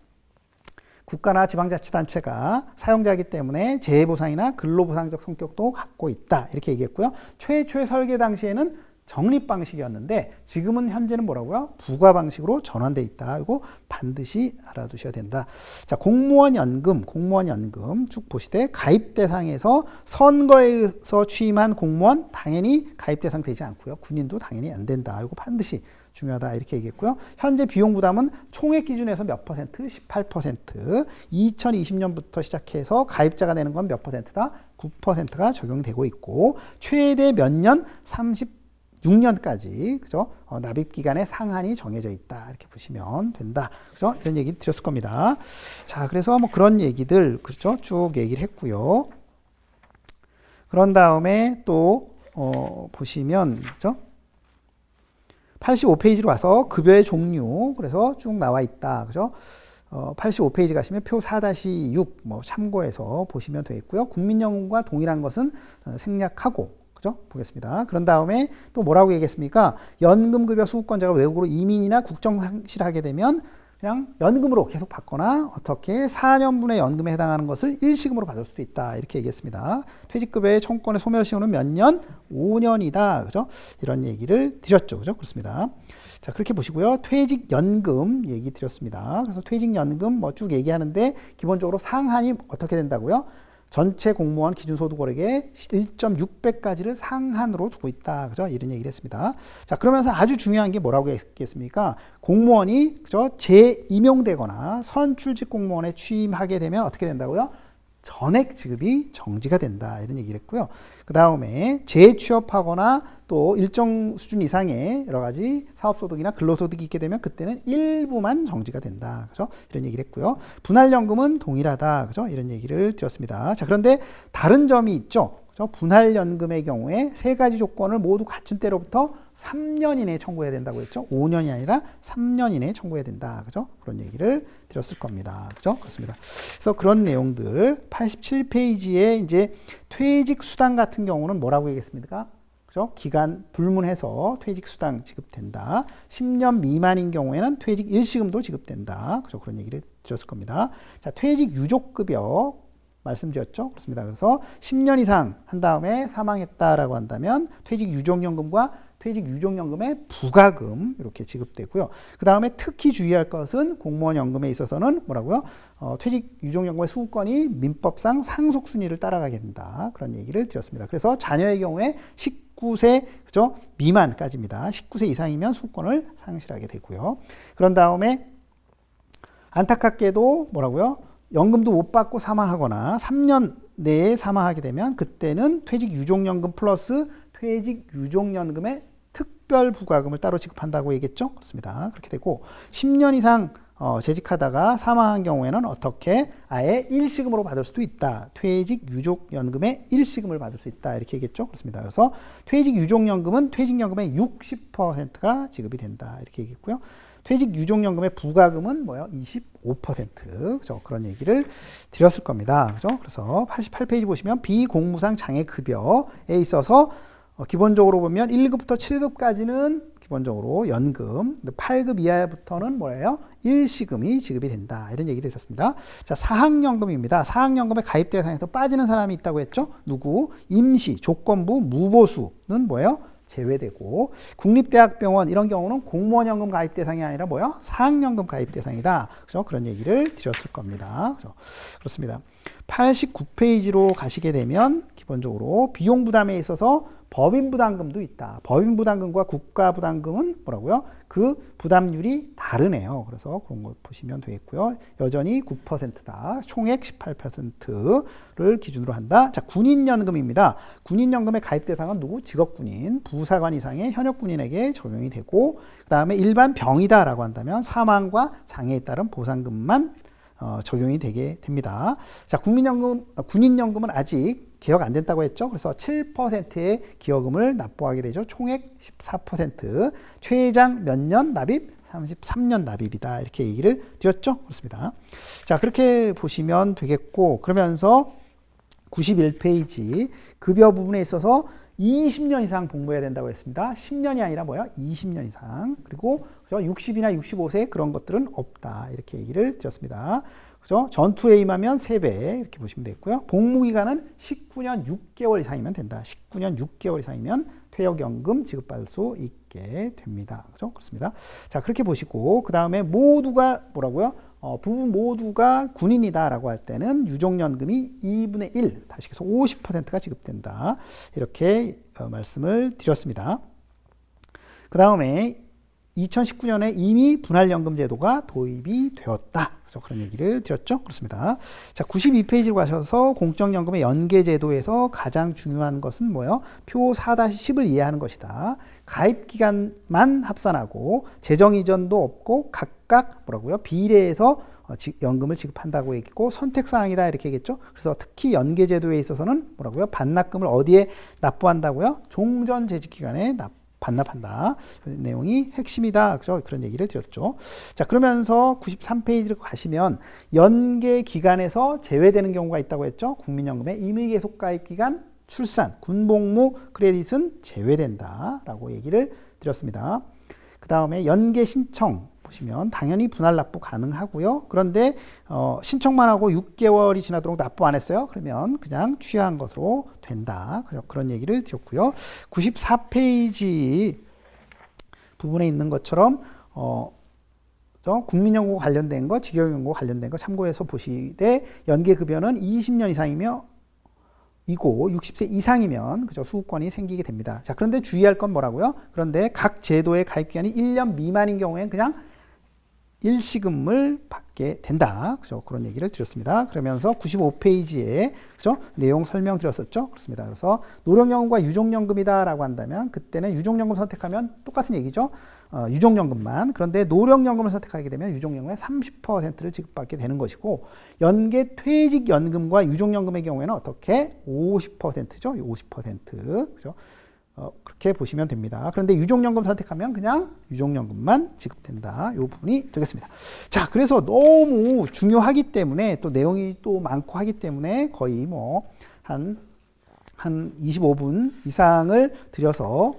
국가나 지방자치단체가 사용자이기 때문에 재해보상이나 근로보상적 성격도 갖고 있다. 이렇게 얘기했고요. 최초의 설계 당시에는 적립 방식이었는데 지금은 현재는 뭐라고요? 부과 방식으로 전환돼 있다. 이거 반드시 알아두셔야 된다. 자, 공무원 연금 쭉 보시되 가입 대상에서 선거에서 취임한 공무원 당연히 가입 대상 되지 않고요. 군인도 당연히 안 된다. 이거 반드시 중요하다. 이렇게 얘기했고요. 현재 비용 부담은 총액 기준에서 몇 퍼센트? 18%. 2020년부터 시작해서 가입자가 내는 건 몇 퍼센트다? 9%가 적용되고 있고 최대 몇 년? 36년까지 그죠? 납입 기간의 상한이 정해져 있다. 이렇게 보시면 된다. 그죠? 이런 얘기 드렸을 겁니다. 자, 그래서 그런 얘기들 그렇죠? 쭉 얘기를 했고요. 그런 다음에 또 보시면 그죠? 85페이지로 와서 급여의 종류 그래서 쭉 나와 있다. 그죠? 85페이지 가시면 표 4-6 참고해서 보시면 되겠고요. 국민연금과 동일한 것은 생략하고 그죠? 보겠습니다. 그런 다음에 또 뭐라고 얘기했습니까? 연금급여 수급권자가 외국으로 이민이나 국적 상실하게 되면 그냥 연금으로 계속 받거나 어떻게 4년분의 연금에 해당하는 것을 일시금으로 받을 수도 있다. 이렇게 얘기했습니다. 퇴직급여의 청구권의 소멸시효는 몇 년? 5년이다. 그죠? 이런 얘기를 드렸죠. 그죠? 그렇습니다. 자, 그렇게 보시고요. 퇴직연금 얘기 드렸습니다. 그래서 퇴직연금 뭐 쭉 얘기하는데 기본적으로 상한이 어떻게 된다고요? 전체 공무원 기준소득월액의 1.6배까지를 상한으로 두고 있다. 그죠? 이런 얘기를 했습니다. 자, 그러면서 아주 중요한 게 뭐라고 했겠습니까? 공무원이, 그죠? 재임용되거나 선출직 공무원에 취임하게 되면 어떻게 된다고요? 전액 지급이 정지가 된다. 이런 얘기를 했고요. 그 다음에 재취업하거나 또 일정 수준 이상의 여러 가지 사업소득이나 근로소득이 있게 되면 그때는 일부만 정지가 된다. 그죠? 이런 얘기를 했고요. 분할연금은 동일하다. 그죠? 이런 얘기를 드렸습니다. 자, 그런데 다른 점이 있죠. 그죠? 분할연금의 경우에 세 가지 조건을 모두 갖춘 때로부터 3년 이내에 청구해야 된다고 했죠. 5년이 아니라 3년 이내에 청구해야 된다. 그죠? 그런 얘기를 드렸을 겁니다. 그죠? 그렇습니다. 그래서 그런 내용들 87페이지에 이제 퇴직 수당 같은 경우는 뭐라고 얘기했습니까? 그죠? 기간 불문해서 퇴직 수당 지급된다. 10년 미만인 경우에는 퇴직 일시금도 지급된다. 그죠? 그런 얘기를 드렸을 겁니다. 자, 퇴직 유족급여 말씀드렸죠. 그렇습니다. 그래서 10년 이상 한 다음에 사망했다라고 한다면 퇴직 유족연금과 퇴직 유족연금의 부가금 이렇게 지급되고요. 그 다음에 특히 주의할 것은 공무원 연금에 있어서는 뭐라고요? 퇴직 유족연금의 수급권이 민법상 상속순위를 따라가게 된다. 그런 얘기를 드렸습니다. 그래서 자녀의 경우에 19세 그죠? 미만까지입니다. 19세 이상이면 수급권을 상실하게 되고요. 그런 다음에 안타깝게도 뭐라고요? 연금도 못 받고 사망하거나 3년 내에 사망하게 되면 그때는 퇴직 유족연금 플러스 퇴직 유족연금의 특별 부과금을 따로 지급한다고 얘기했죠. 그렇습니다. 그렇게 되고 10년 이상 재직하다가 사망한 경우에는 어떻게 아예 일시금으로 받을 수도 있다. 퇴직 유족연금의 일시금을 받을 수 있다. 이렇게 얘기했죠. 그렇습니다. 그래서 퇴직 유족연금은 퇴직연금의 60%가 지급이 된다. 이렇게 얘기했고요. 퇴직 유족연금의 부가금은 뭐요? 25%. 그죠? 그런 얘기를 드렸을 겁니다. 그죠? 그래서 88페이지 보시면 비공무상 장애급여에 있어서 기본적으로 보면 1급부터 7급까지는 기본적으로 연금, 8급 이하부터는 뭐예요? 일시금이 지급이 된다. 이런 얘기를 드렸습니다. 자, 사학연금입니다. 사학연금의 가입 대상에서 빠지는 사람이 있다고 했죠? 누구? 임시, 조건부, 무보수는 뭐예요? 제외되고 국립대학병원 이런 경우는 공무원연금 가입 대상이 아니라 뭐야? 사학연금 가입 대상이다. 그죠? 그런 얘기를 드렸을 겁니다. 그죠? 그렇습니다. 89페이지로 가시게 되면 기본적으로 비용 부담에 있어서 법인부담금도 있다. 법인부담금과 국가부담금은 뭐라고요? 그 부담률이 다르네요. 그래서 그런 거 보시면 되겠고요. 여전히 9%다. 총액 18%를 기준으로 한다. 자, 군인연금입니다. 군인연금의 가입 대상은 누구? 직업군인, 부사관 이상의 현역군인에게 적용이 되고 그 다음에 일반 병이다라고 한다면 사망과 장애에 따른 보상금만 적용이 되게 됩니다. 자, 군인연금은 아직 개혁 안 됐다고 했죠. 그래서 7%의 기여금을 납부하게 되죠. 총액 14%, 최장 몇 년 납입? 33년 납입이다. 이렇게 얘기를 드렸죠. 그렇습니다. 자, 그렇게 보시면 되겠고, 그러면서 91페이지 급여 부분에 있어서 20년 이상 복무해야 된다고 했습니다. 10년이 아니라 뭐야? 20년 이상. 그리고 60이나 65세 그런 것들은 없다. 이렇게 얘기를 드렸습니다. 그죠? 전투에 임하면 3배 이렇게 보시면 되겠고요. 복무기간은 19년 6개월 이상이면 된다. 19년 6개월 이상이면 퇴역연금 지급받을 수 있게 됩니다. 그죠? 그렇습니다. 자, 그렇게 보시고 그 다음에 모두가 뭐라고요? 부부 모두가 군인이다라고 할 때는 유족연금이 2분의 1, 다시 해서 50%가 지급된다. 이렇게 말씀을 드렸습니다. 그 다음에 2019년에 이미 분할연금 제도가 도입이 되었다. 그래서 그런 얘기를 드렸죠. 그렇습니다. 자, 92페이지로 가셔서 공적연금의 연계제도에서 가장 중요한 것은 뭐예요? 표 4-10을 이해하는 것이다. 가입 기간만 합산하고 재정 이전도 없고 각각 뭐라고요? 비례해서 연금을 지급한다고 얘기했고 선택사항이다 이렇게 얘기했죠. 그래서 특히 연계제도에 있어서는 뭐라고요? 반납금을 어디에 납부한다고요? 종전 재직기간에 반납한다. 내용이 핵심이다. 그죠? 그런 얘기를 드렸죠. 자, 그러면서 93페이지로 가시면 연계 기간에서 제외되는 경우가 있다고 했죠. 국민연금의 임의계속 가입 기간 출산, 군복무 크레딧은 제외된다라고 얘기를 드렸습니다. 그 다음에 연계 신청 보시면 당연히 분할 납부 가능하고요. 그런데 신청만 하고 6개월이 지나도록 납부 안 했어요. 그러면 그냥 취하한 것으로 된다. 그런 얘기를 드렸고요. 94페이지 부분에 있는 것처럼 국민연금 관련된 거, 직영연금 관련된 거 참고해서 보시되 연계급여는 20년 이상이며 이고 60세 이상이면 그죠 수급권이 생기게 됩니다. 자, 그런데 주의할 건 뭐라고요? 그런데 각 제도의 가입 기간이 1년 미만인 경우에는 그냥 일시금을 받게 된다. 그죠? 그런 얘기를 드렸습니다. 그러면서 95페이지에 그죠? 내용 설명드렸었죠. 그렇습니다. 그래서 노령연금과 유족연금이다라고 한다면 그때는 유족연금 선택하면 똑같은 얘기죠. 유족연금만. 그런데 노령연금을 선택하게 되면 유족연금의 30%를 지급받게 되는 것이고 연계 퇴직연금과 유족연금의 경우에는 어떻게 50%죠. 50%. 그죠? 그렇게 보시면 됩니다. 그런데 유족연금 선택하면 그냥 유족연금만 지급된다. 이 부분이 되겠습니다. 자, 그래서 너무 중요하기 때문에 또 내용이 또 많고 하기 때문에 거의 뭐 한 25분 이상을 들여서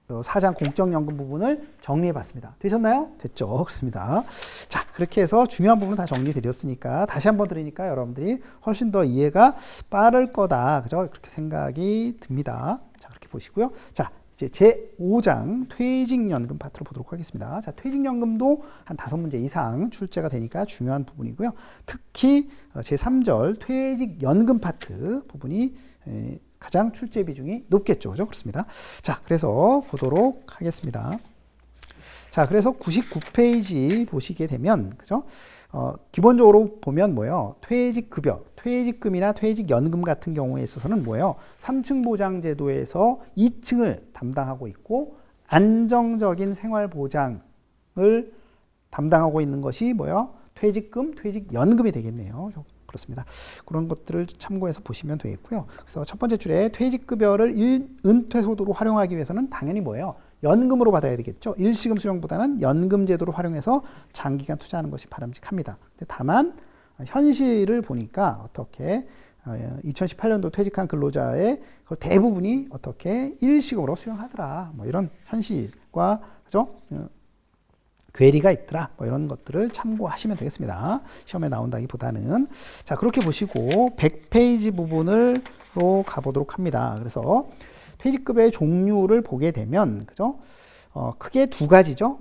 4장 공적연금 부분을 정리해 봤습니다. 되셨나요? 됐죠? 그렇습니다. 자, 그렇게 해서 중요한 부분 다 정리 드렸으니까 다시 한번 들으니까 여러분들이 훨씬 더 이해가 빠를 거다. 그죠? 그렇게 생각이 듭니다. 자, 그렇게 보시고요. 자, 이제 제5장 퇴직연금 파트로 보도록 하겠습니다. 자, 퇴직연금도 한 5문제 이상 출제가 되니까 중요한 부분이고요. 특히 제3절 퇴직연금 파트 부분이 가장 출제 비중이 높겠죠. 그죠? 그렇습니다. 자, 그래서 보도록 하겠습니다. 자, 그래서 99페이지 보시게 되면, 그죠? 기본적으로 보면 뭐예요? 퇴직급여, 퇴직금이나 퇴직연금 같은 경우에 있어서는 뭐예요? 3층 보장제도에서 2층을 담당하고 있고, 안정적인 생활보장을 담당하고 있는 것이 뭐예요? 퇴직금, 퇴직연금이 되겠네요. 그렇습니다. 그런 것들을 참고해서 보시면 되겠고요. 그래서 첫 번째 줄에 퇴직급여를 은퇴소득으로 활용하기 위해서는 당연히 뭐예요? 연금으로 받아야 되겠죠. 일시금 수령보다는 연금 제도로 활용해서 장기간 투자하는 것이 바람직합니다. 근데 다만 현실을 보니까 어떻게 2018년도 퇴직한 근로자의 대부분이 어떻게 일시금으로 수령하더라. 뭐 이런 현실과 그죠? 괴리가 있더라. 뭐 이런 것들을 참고하시면 되겠습니다. 시험에 나온다기보다는. 자, 그렇게 보시고 100페이지 부분으로 가보도록 합니다. 그래서 퇴직급여의 종류를 보게 되면 그죠? 크게 두 가지죠.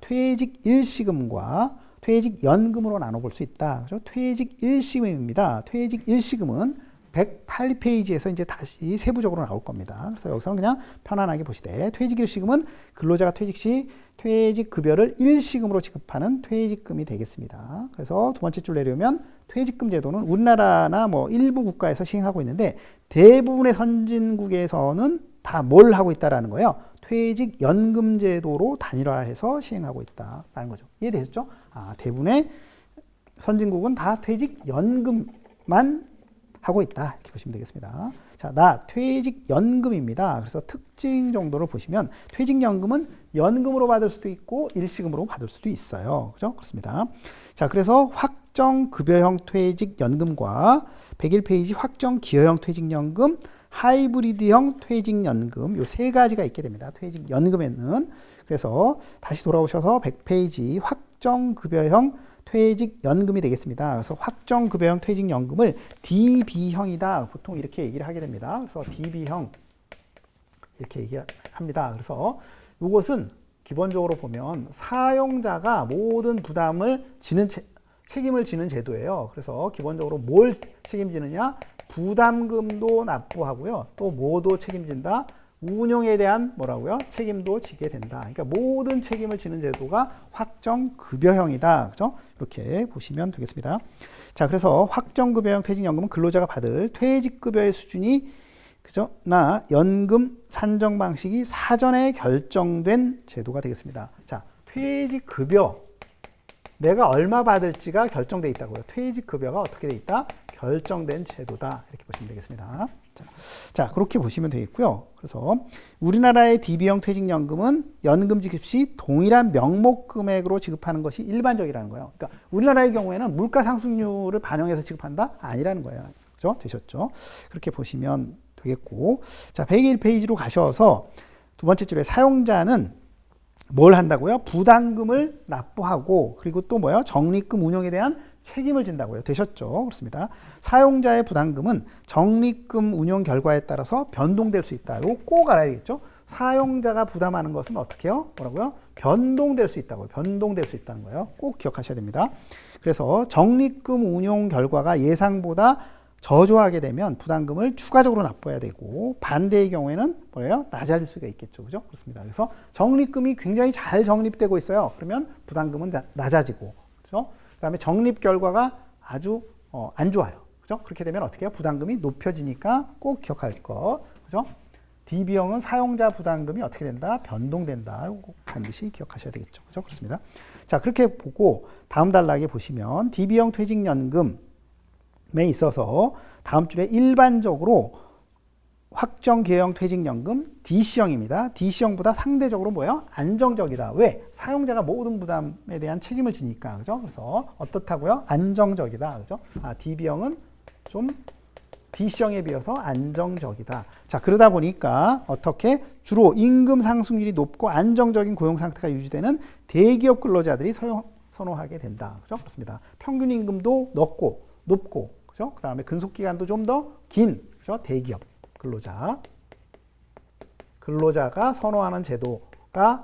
퇴직 일시금과 퇴직 연금으로 나눠볼 수 있다. 그죠? 퇴직 일시금입니다. 퇴직 일시금은 108페이지에서 이제 다시 세부적으로 나올 겁니다. 그래서 여기서는 그냥 편안하게 보시되 퇴직 일시금은 근로자가 퇴직 시 퇴직급여를 일시금으로 지급하는 퇴직금이 되겠습니다. 그래서 두 번째 줄 내려오면 퇴직금 제도는 우리나라나 뭐 일부 국가에서 시행하고 있는데 대부분의 선진국에서는 다 뭘 하고 있다라는 거예요. 퇴직연금 제도로 단일화해서 시행하고 있다라는 거죠. 이해되셨죠? 대부분의 선진국은 다 퇴직연금만 하고 있다. 이렇게 보시면 되겠습니다. 자, 나 퇴직연금입니다. 그래서 특징 정도를 보시면 퇴직연금은 연금으로 받을 수도 있고 일시금으로 받을 수도 있어요. 그죠? 그렇습니다. 자, 그래서 확정급여형 퇴직연금과 101페이지 확정기여형 퇴직연금, 하이브리드형 퇴직연금 요 세 가지가 있게 됩니다. 퇴직연금에는. 그래서 다시 돌아오셔서 100페이지 확정급여형 퇴직연금이 되겠습니다. 그래서 확정급여형 퇴직연금을 DB형이다. 보통 이렇게 얘기를 하게 됩니다. 그래서 DB형 이렇게 얘기합니다. 그래서 이것은 기본적으로 보면 사용자가 모든 부담을 지는 책임을 지는 제도예요. 그래서 기본적으로 뭘 책임지느냐? 부담금도 납부하고요. 또 뭐도 책임진다? 운영에 대한 뭐라고요? 책임도 지게 된다. 그러니까 모든 책임을 지는 제도가 확정급여형이다. 그죠? 이렇게 보시면 되겠습니다. 자, 그래서 확정급여형 퇴직연금은 근로자가 받을 퇴직급여의 수준이 그죠? 나 연금 산정 방식이 사전에 결정된 제도가 되겠습니다. 자, 퇴직급여 내가 얼마 받을지가 결정돼 있다고요. 퇴직급여가 어떻게 돼 있다? 결정된 제도다. 이렇게 보시면 되겠습니다. 자, 그렇게 보시면 되겠고요. 그래서 우리나라의 DB형 퇴직연금은 연금 지급 시 동일한 명목 금액으로 지급하는 것이 일반적이라는 거예요. 그러니까 우리나라의 경우에는 물가 상승률을 반영해서 지급한다? 아니라는 거예요. 그죠? 되셨죠? 그렇게 보시면 되겠고, 자, 101페이지로 가셔서 두 번째 줄에 사용자는 뭘 한다고요? 부담금을 납부하고 그리고 또 뭐요? 적립금 운용에 대한 책임을 진다고요. 되셨죠? 그렇습니다. 사용자의 부담금은 적립금 운용 결과에 따라서 변동될 수 있다. 이거 꼭 알아야 되겠죠? 사용자가 부담하는 것은 어떻게 해요? 뭐라고요? 변동될 수 있다고요. 변동될 수 있다는 거예요. 꼭 기억하셔야 됩니다. 그래서 적립금 운용 결과가 예상보다 저조하게 되면 부담금을 추가적으로 납부해야 되고 반대의 경우에는 뭐예요? 낮아질 수가 있겠죠. 그죠? 그렇습니다. 그래서 적립금이 굉장히 잘 적립되고 있어요. 그러면 부담금은 낮아지고, 그죠? 그 다음에 적립 결과가 아주 안 좋아요. 그죠? 그렇게 되면 어떻게 해요? 부담금이 높여지니까 꼭 기억할 거. 그죠? DB형은 사용자 부담금이 어떻게 된다? 변동된다. 꼭 반드시 기억하셔야 되겠죠. 그죠? 그렇습니다. 자, 그렇게 보고 다음 단락에 보시면 DB형 퇴직연금에 있어서 다음 줄에 일반적으로 확정 기여형 퇴직연금 DC형입니다. DC형보다 상대적으로 뭐예요? 안정적이다. 왜? 사용자가 모든 부담에 대한 책임을 지니까. 그죠? 그래서 어떻다고요? 안정적이다. 그죠? DB형은 좀 DC형에 비해서 안정적이다. 자, 그러다 보니까 어떻게 주로 임금 상승률이 높고 안정적인 고용 상태가 유지되는 대기업 근로자들이 선호하게 된다. 그죠? 그렇습니다. 평균 임금도 높고, 그죠? 그 다음에 근속 기간도 좀 더 긴, 그죠? 대기업 근로자가 선호하는 제도가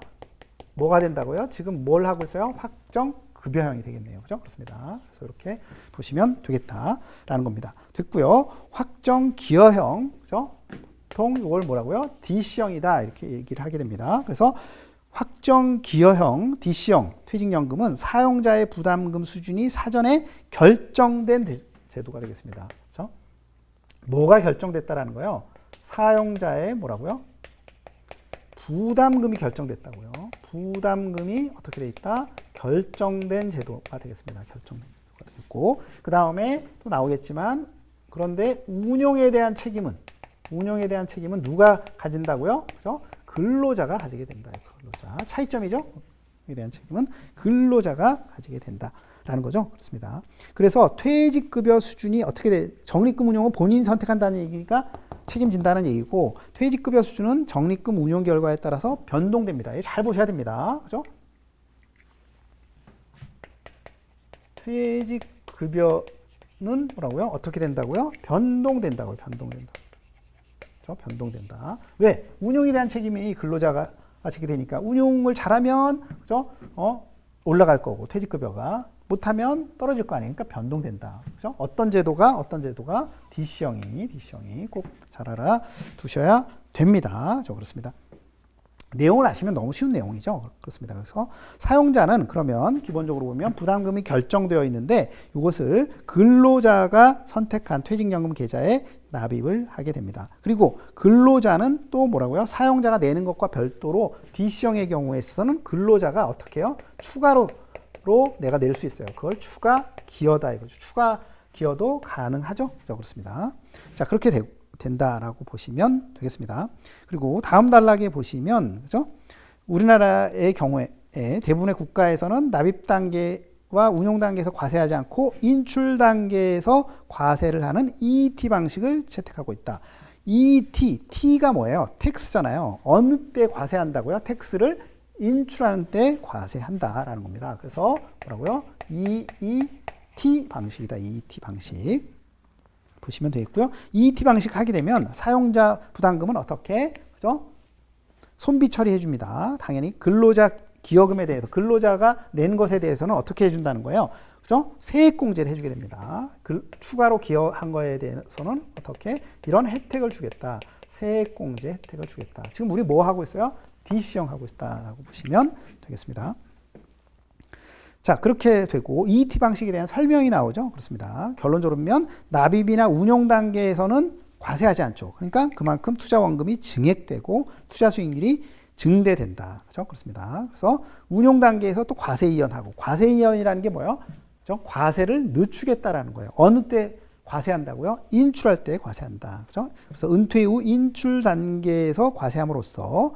뭐가 된다고요? 지금 뭘 하고 있어요? 확정 급여형이 되겠네요. 그죠? 그렇습니다. 그래서 이렇게 보시면 되겠다라는 겁니다. 됐고요. 확정 기여형, 그죠? 보통 이걸 뭐라고요? DC형이다 이렇게 얘기를 하게 됩니다. 그래서 확정 기여형 DC형 퇴직연금은 사용자의 부담금 수준이 사전에 결정된 제도가 되겠습니다. 그렇죠? 뭐가 결정됐다라는 거예요? 사용자의 뭐라고요? 부담금이 결정됐다고요. 부담금이 어떻게 돼 있다? 결정된 제도가 되겠습니다. 결정된 제도가 되겠고, 그 다음에 또 나오겠지만, 그런데 운용에 대한 책임은 누가 가진다고요? 그죠? 근로자가 가지게 된다. 근로자. 차이점이죠? 운용에 대한 책임은 근로자가 가지게 된다라는 거죠. 그렇습니다. 그래서 퇴직급여 수준이 어떻게 돼? 적립금 운용은 본인이 선택한다는 얘기니까 책임진다는 얘기고, 퇴직급여 수준은 적립금 운용 결과에 따라서 변동됩니다. 잘 보셔야 됩니다. 그죠? 퇴직급여는 뭐라고요? 어떻게 된다고요? 변동된다고요. 변동된다. 그죠? 변동된다. 왜? 운용에 대한 책임이 근로자가 지게 되니까 운용을 잘하면 그죠? 올라갈 거고 퇴직급여가 못하면 떨어질 거 아니니까 변동된다. 그죠? 어떤 제도가 DC형이 꼭 잘 알아두셔야 됩니다. 그렇습니다. 내용을 아시면 너무 쉬운 내용이죠. 그렇습니다. 그래서 사용자는 그러면 기본적으로 보면 부담금이 결정되어 있는데 이것을 근로자가 선택한 퇴직연금 계좌에 납입을 하게 됩니다. 그리고 근로자는 또 뭐라고요? 사용자가 내는 것과 별도로 DC형의 경우에 있어서는 근로자가 어떻게 해요? 추가로 내가 낼 수 있어요. 그걸 추가 기여다 이거죠. 추가 기여도 가능하죠. 그렇습니다. 자, 그렇게 된다라고 보시면 되겠습니다. 그리고 다음 단락에 보시면 그죠? 우리나라의 경우에 대부분의 국가에서는 납입 단계와 운용 단계에서 과세하지 않고 인출 단계에서 과세를 하는 EET 방식을 채택하고 있다. T가 뭐예요? 텍스잖아요. 어느 때 과세한다고요? 텍스를 인출하는 때 과세한다라는 겁니다. 그래서 뭐라고요? EET 방식이다. EET 방식. 보시면 되겠고요. EET 방식 하게 되면 사용자 부담금은 어떻게? 그죠? 손비 처리해 줍니다. 당연히 근로자 기여금에 대해서 근로자가 낸 것에 대해서는 어떻게 해준다는 거예요? 그죠? 세액공제를 해주게 됩니다. 추가로 기여한 거에 대해서는 어떻게? 이런 혜택을 주겠다. 세액공제 혜택을 주겠다. 지금 우리 뭐 하고 있어요? DC형 하고 있다라고 보시면 되겠습니다. 자, 그렇게 되고 EET 방식에 대한 설명이 나오죠. 그렇습니다. 결론적으로 보면 납입이나 운용 단계에서는 과세하지 않죠. 그러니까 그만큼 투자 원금이 증액되고 투자 수익률이 증대된다. 그렇죠? 그렇습니다. 그래서 운용 단계에서 또 과세 이연하고 과세 이연이라는 게 뭐예요? 그렇죠? 과세를 늦추겠다라는 거예요. 어느 때 과세한다고요? 인출할 때 과세한다. 그죠? 그래서 은퇴 후 인출 단계에서 과세함으로써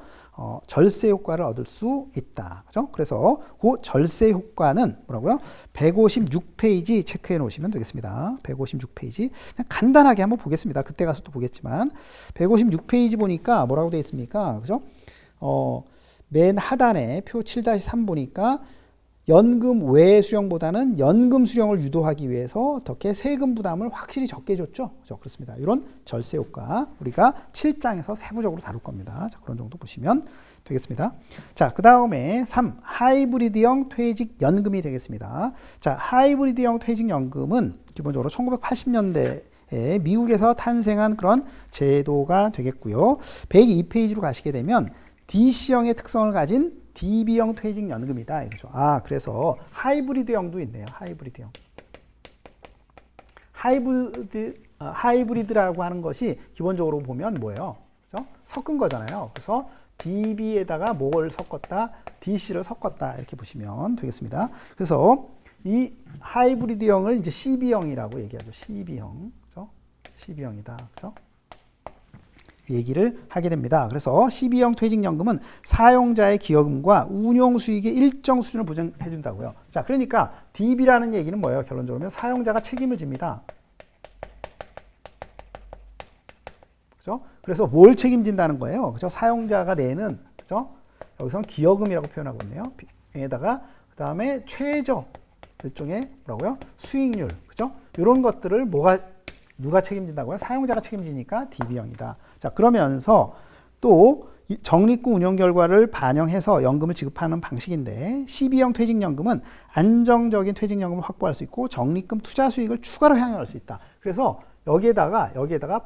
절세 효과를 얻을 수 있다. 그죠? 그래서 그 절세 효과는 뭐라고요? 156페이지 체크해 놓으시면 되겠습니다. 156페이지. 그냥 간단하게 한번 보겠습니다. 그때 가서 또 보겠지만 156페이지 보니까 뭐라고 되어 있습니까? 그죠? 맨 하단에 표 7-3 보니까 연금 외 수령보다는 연금 수령을 유도하기 위해서 어떻게 세금 부담을 확실히 적게 줬죠. 그렇죠? 그렇습니다. 이런 절세 효과 우리가 7장에서 세부적으로 다룰 겁니다. 자, 그런 정도 보시면 되겠습니다. 자, 그 다음에 3. 하이브리드형 퇴직연금이 되겠습니다. 자, 하이브리드형 퇴직연금은 기본적으로 1980년대에 미국에서 탄생한 그런 제도가 되겠고요. 102페이지로 가시게 되면 DC형의 특성을 가진 DB형 퇴직연금이다. 이거죠. 그래서 하이브리드형도 있네요. 하이브리드형. 하이브리드라고 하는 것이 기본적으로 보면 뭐예요? 그죠? 섞은 거잖아요. 그래서 DB에다가 뭘 섞었다? DC를 섞었다. 이렇게 보시면 되겠습니다. 그래서 이 하이브리드형을 이제 CB형이라고 얘기하죠. CB형. 그죠? CB형이다. 그죠? 얘기를 하게 됩니다. 그래서 CB형 퇴직연금은 사용자의 기여금과 운용 수익의 일정 수준을 보장해 준다고요. 자, 그러니까 DB라는 얘기는 뭐예요? 결론적으로 사용자가 책임을 집니다. 그죠? 그래서 뭘 책임진다는 거예요? 그죠? 사용자가 내는, 그죠? 여기서는 기여금이라고 표현하고 있네요. 에다가 그다음에 최저 일종의 뭐라고요? 수익률, 그죠? 이런 것들을 누가 책임진다고요? 사용자가 책임지니까 DB형이다. 자, 그러면서 또 적립금 운영 결과를 반영해서 연금을 지급하는 방식인데 CB형 퇴직연금은 안정적인 퇴직연금을 확보할 수 있고 적립금 투자 수익을 추가로 향유할 수 있다. 그래서 여기에다가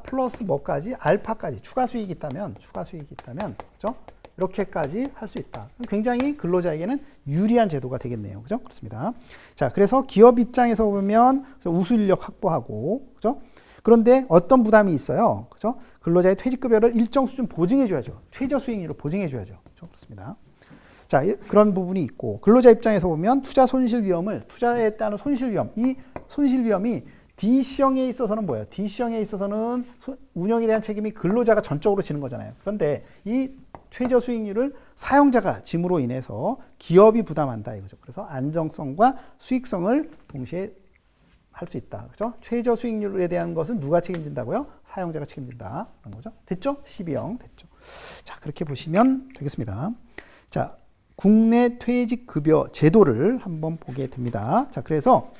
플러스 뭐까지 알파까지 추가 수익이 있다면 그죠? 이렇게까지 할 수 있다. 굉장히 근로자에게는 유리한 제도가 되겠네요. 그죠? 그렇습니다. 자, 그래서 기업 입장에서 보면 우수 인력 확보하고, 그죠? 그런데 어떤 부담이 있어요. 그죠? 근로자의 퇴직급여를 일정 수준 보증해줘야죠. 최저 수익률을 보증해줘야죠. 그죠? 그렇습니다. 자, 그런 부분이 있고, 근로자 입장에서 보면 투자에 따른 손실 위험, 이 손실 위험이 DC형에 있어서는 뭐예요? DC형에 있어서는 운영에 대한 책임이 근로자가 전적으로 지는 거잖아요. 그런데 이 최저 수익률을 사용자가 짐으로 인해서 기업이 부담한다 이거죠. 그래서 안정성과 수익성을 동시에 할 수 있다. 그죠? 최저 수익률에 대한 것은 누가 책임진다고요? 사용자가 책임진다. 그런 거죠. 됐죠? CB형 됐죠. 자, 그렇게 보시면 되겠습니다. 자, 국내 퇴직급여 제도를 한번 보게 됩니다. 자, 그래서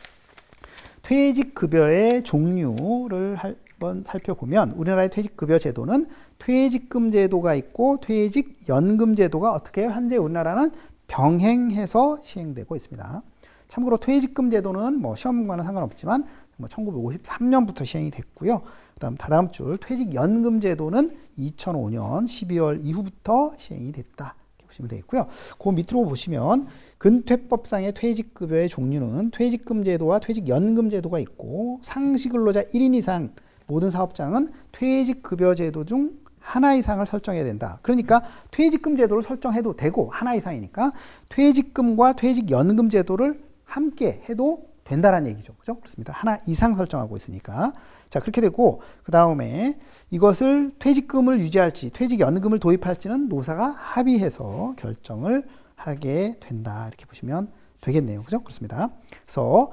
퇴직급여의 종류를 한번 살펴보면 우리나라의 퇴직급여 제도는 퇴직금 제도가 있고 퇴직연금 제도가 어떻게 해요? 현재 우리나라는 병행해서 시행되고 있습니다. 참고로 퇴직금 제도는 뭐 시험과는 상관없지만 1953년부터 시행이 됐고요. 다음 줄 퇴직연금 제도는 2005년 12월 이후부터 시행이 됐다. 이렇게 보시면 되겠고요. 그 밑으로 보시면 근퇴법상의 퇴직급여의 종류는 퇴직금 제도와 퇴직연금 제도가 있고 상시근로자 1인 이상 모든 사업장은 퇴직급여 제도 중 하나 이상을 설정해야 된다. 그러니까 퇴직금 제도를 설정해도 되고 하나 이상이니까 퇴직금과 퇴직연금 제도를 함께 해도 된다라는 얘기죠. 그죠? 그렇습니다. 하나 이상 설정하고 있으니까. 자, 그렇게 되고, 그 다음에 이것을 퇴직금을 유지할지, 퇴직연금을 도입할지는 노사가 합의해서 결정을 하게 된다. 이렇게 보시면 되겠네요. 그죠? 그렇습니다. 그래서,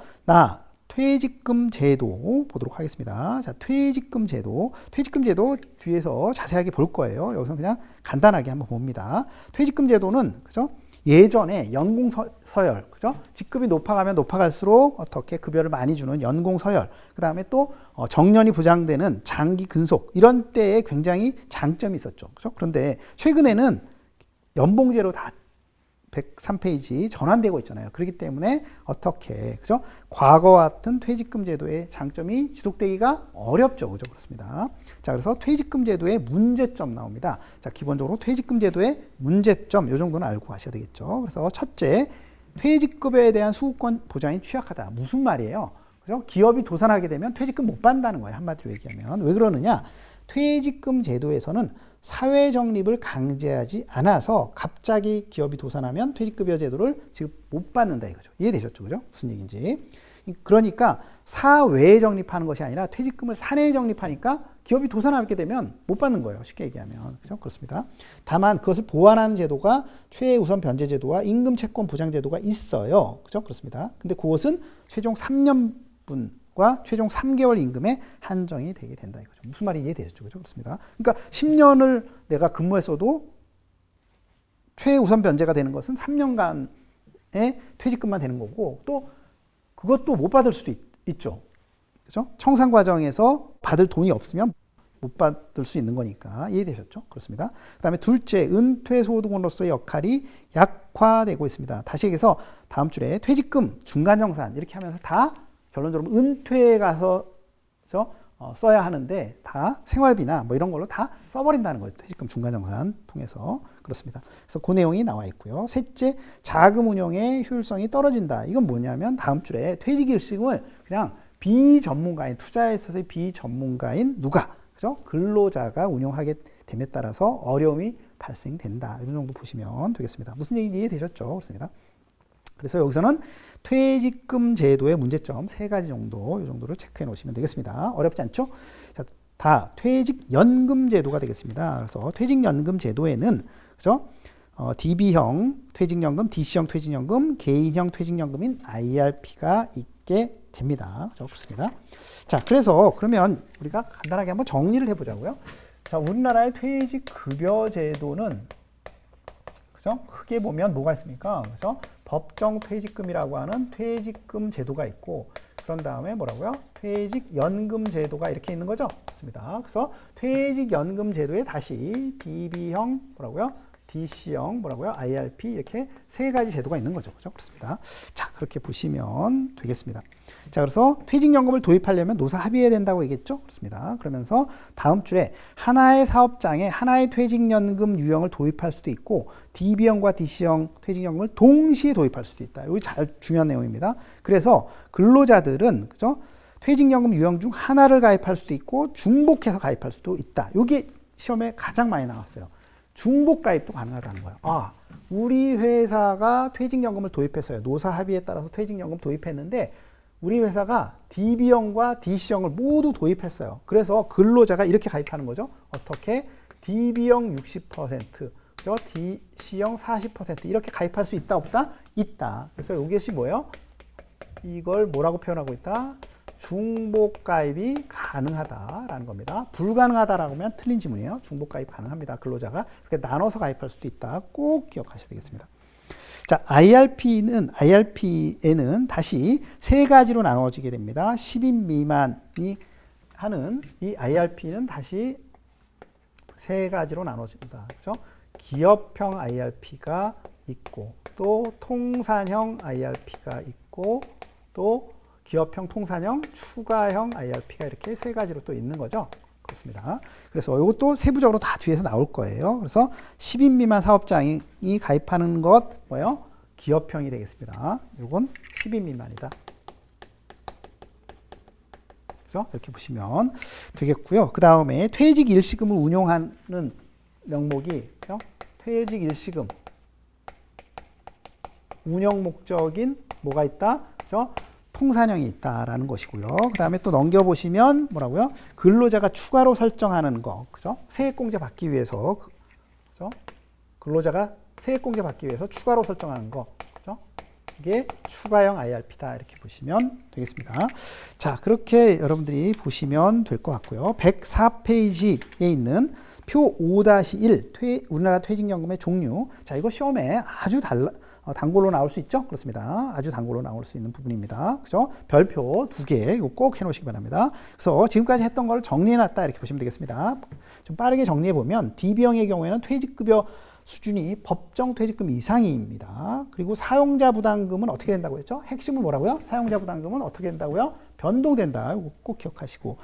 퇴직금 제도 보도록 하겠습니다. 자, 퇴직금 제도 뒤에서 자세하게 볼 거예요. 여기서 그냥 간단하게 한번 봅니다. 퇴직금 제도는, 그죠? 예전에 연공서열, 그죠? 직급이 높아가면 높아갈수록 어떻게 급여를 많이 주는 연공서열, 그 다음에 또 정년이 보장되는 장기 근속, 이런 때에 굉장히 장점이 있었죠. 그죠? 그런데 최근에는 연봉제로 다 103페이지 전환되고 있잖아요. 그렇기 때문에 어떻게, 그죠? 과거와 같은 퇴직금 제도의 장점이 지속되기가 어렵죠. 그죠? 그렇습니다. 자, 그래서 퇴직금 제도의 문제점 나옵니다. 자, 기본적으로 퇴직금 제도의 문제점, 요 정도는 알고 가셔야 되겠죠. 그래서 첫째, 퇴직급여에 대한 수급권 보장이 취약하다. 무슨 말이에요? 그죠? 기업이 도산하게 되면 퇴직금 못 받는다는 거예요. 한마디로 얘기하면. 왜 그러느냐? 퇴직금 제도에서는 사회 적립을 강제하지 않아서 갑자기 기업이 도산하면 퇴직급여 제도를 지금 못 받는다 이거죠. 이해되셨죠? 그죠? 무슨 얘기인지. 그러니까 사외에 적립하는 것이 아니라 퇴직금을 사내에 적립하니까 기업이 도산하게 되면 못 받는 거예요. 쉽게 얘기하면. 그죠? 그렇습니다. 다만 그것을 보완하는 제도가 최우선 변제 제도와 임금 채권 보장 제도가 있어요. 그죠? 그렇습니다. 근데 그것은 최종 3년분과 최종 3개월 임금에 한정이 되게 된다 이거죠. 무슨 말인지 이해되셨죠? 그죠? 그렇습니다. 그러니까 10년을 내가 근무했어도 최우선 변제가 되는 것은 3년간의 퇴직금만 되는 거고 또 그것도 못 받을 수도 있죠. 그죠? 청산 과정에서 받을 돈이 없으면 못 받을 수 있는 거니까 이해되셨죠? 그렇습니다. 그 다음에 둘째, 은퇴 소득원으로서의 역할이 약화되고 있습니다. 다시 얘기해서 다음 줄에 퇴직금, 중간정산 이렇게 하면서 다 결론적으로 은퇴에 가서 써야 하는데 다 생활비나 뭐 이런 걸로 다 써버린다는 거죠. 퇴직금 중간정산 통해서. 그렇습니다. 그래서 그 내용이 나와 있고요. 셋째, 자금 운용의 효율성이 떨어진다. 이건 뭐냐면 다음 줄에 퇴직일식을 그냥 비전문가인, 투자에 있어서의 비전문가인 누가, 그죠? 근로자가 운용하게 됨에 따라서 어려움이 발생된다. 이런 정도 보시면 되겠습니다. 무슨 얘기인지 이해되셨죠? 그렇습니다. 그래서 여기서는 퇴직금 제도의 문제점 3가지 정도, 이 정도를 체크해 놓으시면 되겠습니다. 어렵지 않죠? 자, 다 퇴직연금 제도가 되겠습니다. 그래서 퇴직연금 제도에는, 그죠? DB형 퇴직연금, DC형 퇴직연금, 개인형 퇴직연금인 IRP가 있게 됩니다. 그렇습니다. 자, 그래서 그러면 우리가 간단하게 한번 정리를 해보자고요. 자, 우리나라의 퇴직급여 제도는, 그죠? 크게 보면 뭐가 있습니까? 그래서 법정 퇴직금이라고 하는 퇴직금 제도가 있고, 그런 다음에 뭐라고요? 퇴직연금 제도가 이렇게 있는 거죠. 그렇습니다. 그래서 퇴직연금 제도에 다시 DB형 뭐라고요? DC형 뭐라고요? IRP 이렇게 3가지 제도가 있는 거죠. 그죠? 그렇습니다. 자, 그렇게 보시면 되겠습니다. 자, 그래서 퇴직연금을 도입하려면 노사 합의해야 된다고 얘기했죠? 그렇습니다. 그러면서 다음 줄에 하나의 사업장에 하나의 퇴직연금 유형을 도입할 수도 있고 DB형과 DC형 퇴직연금을 동시에 도입할 수도 있다. 이거 잘 중요한 내용입니다. 그래서 근로자들은, 그죠? 퇴직연금 유형 중 하나를 가입할 수도 있고 중복해서 가입할 수도 있다. 이게 시험에 가장 많이 나왔어요. 중복 가입도 가능하다는 거예요. 아, 우리 회사가 퇴직연금을 도입했어요. 노사 합의에 따라서 퇴직연금 도입했는데 우리 회사가 DB형과 DC형을 모두 도입했어요. 그래서 근로자가 이렇게 가입하는 거죠. 어떻게? DB형 60%, 그죠? DC형 40% 이렇게 가입할 수 있다 없다? 있다. 그래서 이것이 뭐예요? 이걸 뭐라고 표현하고 있다? 중복 가입이 가능하다라는 겁니다. 불가능하다라고 하면 틀린 지문이에요. 중복 가입 가능합니다. 근로자가 이렇게 나눠서 가입할 수도 있다. 꼭 기억하셔야 되겠습니다. 자, IRP에는 다시 3가지로 나눠지게 됩니다. 10인 미만이 하는 이 IRP는 다시 3가지로 나눠집니다. 그렇죠? 기업형 IRP가 있고 또 통산형 IRP가 있고 또 기업형, 통산형, 추가형 IRP가 이렇게 3가지로 또 있는 거죠. 그렇습니다. 그래서 이것도 세부적으로 다 뒤에서 나올 거예요. 그래서 10인 미만 사업장이 가입하는 것 뭐예요? 기업형이 되겠습니다. 이건 10인 미만이다. 그래서 이렇게 보시면 되겠고요. 그 다음에 퇴직 일시금을 운용하는 명목이 퇴직 일시금 운영 목적인 뭐가 있다? 그죠? 통산형이 있다라는 것이고요. 그 다음에 또 넘겨보시면 뭐라고요? 근로자가 추가로 설정하는 거, 그죠? 세액공제 받기 위해서, 그죠? 근로자가 세액공제 받기 위해서 추가로 설정하는 거, 그죠? 이게 추가형 IRP다 이렇게 보시면 되겠습니다. 자, 그렇게 여러분들이 보시면 될 것 같고요. 104페이지에 있는 표 5-1 우리나라 퇴직연금의 종류. 자, 이거 시험에 아주 단골로 나올 수 있죠? 그렇습니다. 아주 단골로 나올 수 있는 부분입니다. 그죠? 별표 2개, 이거 꼭 해놓으시기 바랍니다. 그래서 지금까지 했던 걸 정리해놨다, 이렇게 보시면 되겠습니다. 좀 빠르게 정리해보면, DB형의 경우에는 퇴직급여 수준이 법정 퇴직금 이상입니다. 그리고 사용자 부담금은 어떻게 된다고 했죠? 핵심은 뭐라고요? 사용자 부담금은 어떻게 된다고요? 변동된다. 이거 꼭 기억하시고.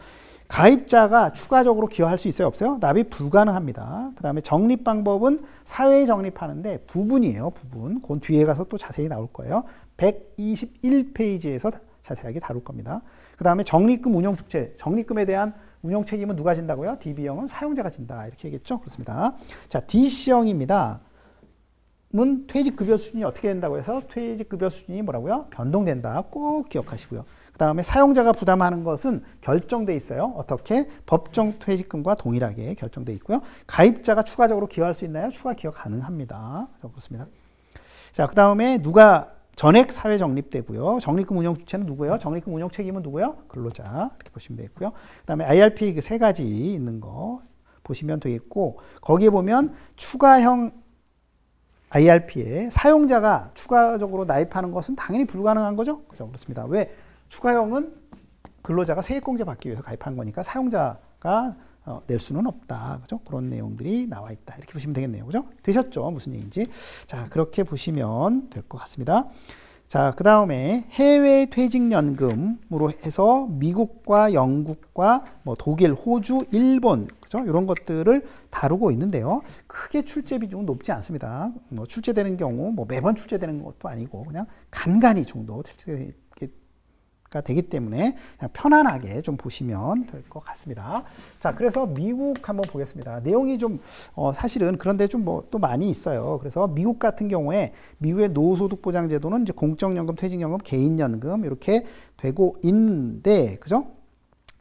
가입자가 추가적으로 기여할 수 있어요? 없어요? 납입 불가능합니다. 그 다음에 적립 방법은 사회에 적립하는데 부분이에요. 부분. 그건 뒤에 가서 또 자세히 나올 거예요. 121페이지에서 자세하게 다룰 겁니다. 그 다음에 적립금 운용 주체. 적립금에 대한 운용 책임은 누가 진다고요? DB형은 사용자가 진다. 이렇게 얘기했죠? 그렇습니다. 자, DC형입니다. 퇴직급여 수준이 어떻게 된다고 해서 퇴직급여 수준이 뭐라고요? 변동된다. 꼭 기억하시고요. 그 다음에 사용자가 부담하는 것은 결정돼 있어요. 어떻게? 법정 퇴직금과 동일하게 결정돼 있고요. 가입자가 추가적으로 기여할 수 있나요? 추가 기여 가능합니다. 그렇습니다. 자, 그 다음에 누가 전액 사회 적립되고요. 적립금 운영 주체는 누구예요? 적립금 운영 책임은 누구예요? 근로자. 이렇게 보시면 되겠고요. 그 다음에 IRP 그 세 가지 있는 거 보시면 되겠고, 거기에 보면 추가형 IRP에 사용자가 추가적으로 나입하는 것은 당연히 불가능한 거죠. 그죠? 그렇습니다. 왜? 추가형은 근로자가 세액공제 받기 위해서 가입한 거니까 사용자가 낼 수는 없다. 그죠? 그런 내용들이 나와 있다. 이렇게 보시면 되겠네요. 그죠? 되셨죠? 무슨 얘기인지. 자, 그렇게 보시면 될 것 같습니다. 자, 그 다음에 해외 퇴직연금으로 해서 미국과 영국과 뭐 독일, 호주, 일본, 그죠? 이런 것들을 다루고 있는데요. 크게 출제 비중은 높지 않습니다. 뭐 출제되는 경우 뭐 매번 출제되는 것도 아니고 그냥 간간히 정도 출제가 되기 때문에 그냥 편안하게 좀 보시면 될 것 같습니다. 자, 그래서 미국 한번 보겠습니다. 내용이 좀 사실은 그런데 좀 뭐 또 많이 있어요. 그래서 미국 같은 경우에 미국의 노소득보장제도는 이제 공적연금, 퇴직연금, 개인연금 이렇게 되고 있는데, 그죠?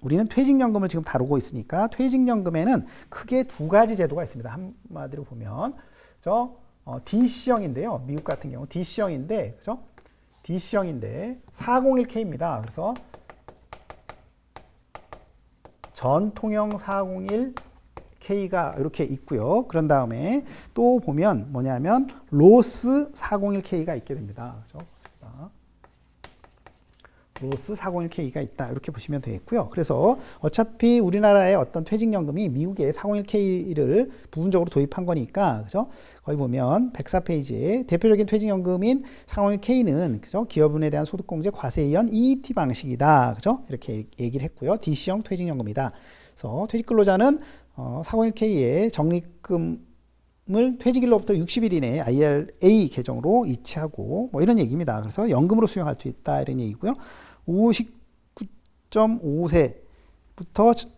우리는 퇴직연금을 지금 다루고 있으니까 퇴직연금에는 크게 두 가지 제도가 있습니다. 한마디로 보면 DC형인데요. 미국 같은 경우 DC형인데, 그죠? DC형인데 401K입니다. 그래서 전통형 401K가 이렇게 있고요. 그런 다음에 또 보면 뭐냐면 로스 401K가 있게 됩니다. 그렇죠? 로스 401K가 있다. 이렇게 보시면 되겠고요. 그래서 어차피 우리나라의 어떤 퇴직연금이 미국의 401K를 부분적으로 도입한 거니까, 그죠? 거기 보면 104페이지에 대표적인 퇴직연금인 401K는, 그죠? 기업은에 대한 소득공제 과세 이연 EET 방식이다. 그죠? 이렇게 얘기를 했고요. DC형 퇴직연금이다. 그래서 퇴직근로자는 401K의 적립금을 퇴직일로부터 60일 이내에 IRA 계정으로 이체하고 뭐 이런 얘기입니다. 그래서 연금으로 수령할 수 있다. 이런 얘기고요. 59.5세부터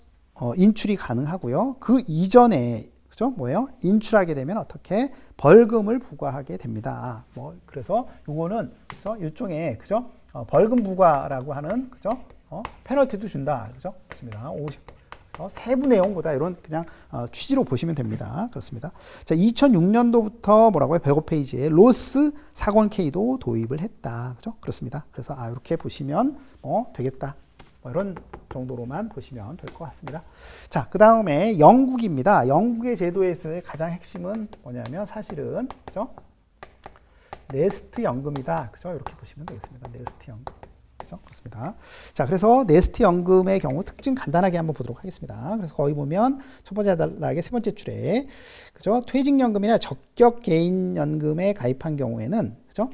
인출이 가능하고요. 그 이전에, 그죠? 뭐예요? 인출하게 되면 어떻게 벌금을 부과하게 됩니다. 뭐 그래서 요거는 그죠? 일종의, 그죠? 벌금 부과라고 하는, 그죠? 페널티도 준다. 그죠? 그렇습니다. 그래서 세부 내용보다 이런 그냥 취지로 보시면 됩니다. 그렇습니다. 자, 2006년도부터 뭐라고요? 105페이지에 로스 401K도 도입을 했다. 그죠? 그렇습니다. 그래서 이렇게 보시면 되겠다. 뭐 이런 정도로만 보시면 될 것 같습니다. 자, 그 다음에 영국입니다. 영국의 제도에서의 가장 핵심은 뭐냐면 사실은, 그죠? 네스트 연금이다. 그죠? 이렇게 보시면 되겠습니다. 네스트 연금. 그죠? 그렇습니다. 자, 그래서 네스트 연금의 경우 특징 간단하게 한번 보도록 하겠습니다. 그래서 거기 보면 첫 번째 단락의 세 번째 줄에, 그죠? 퇴직연금이나 적격 개인연금에 가입한 경우에는, 그죠?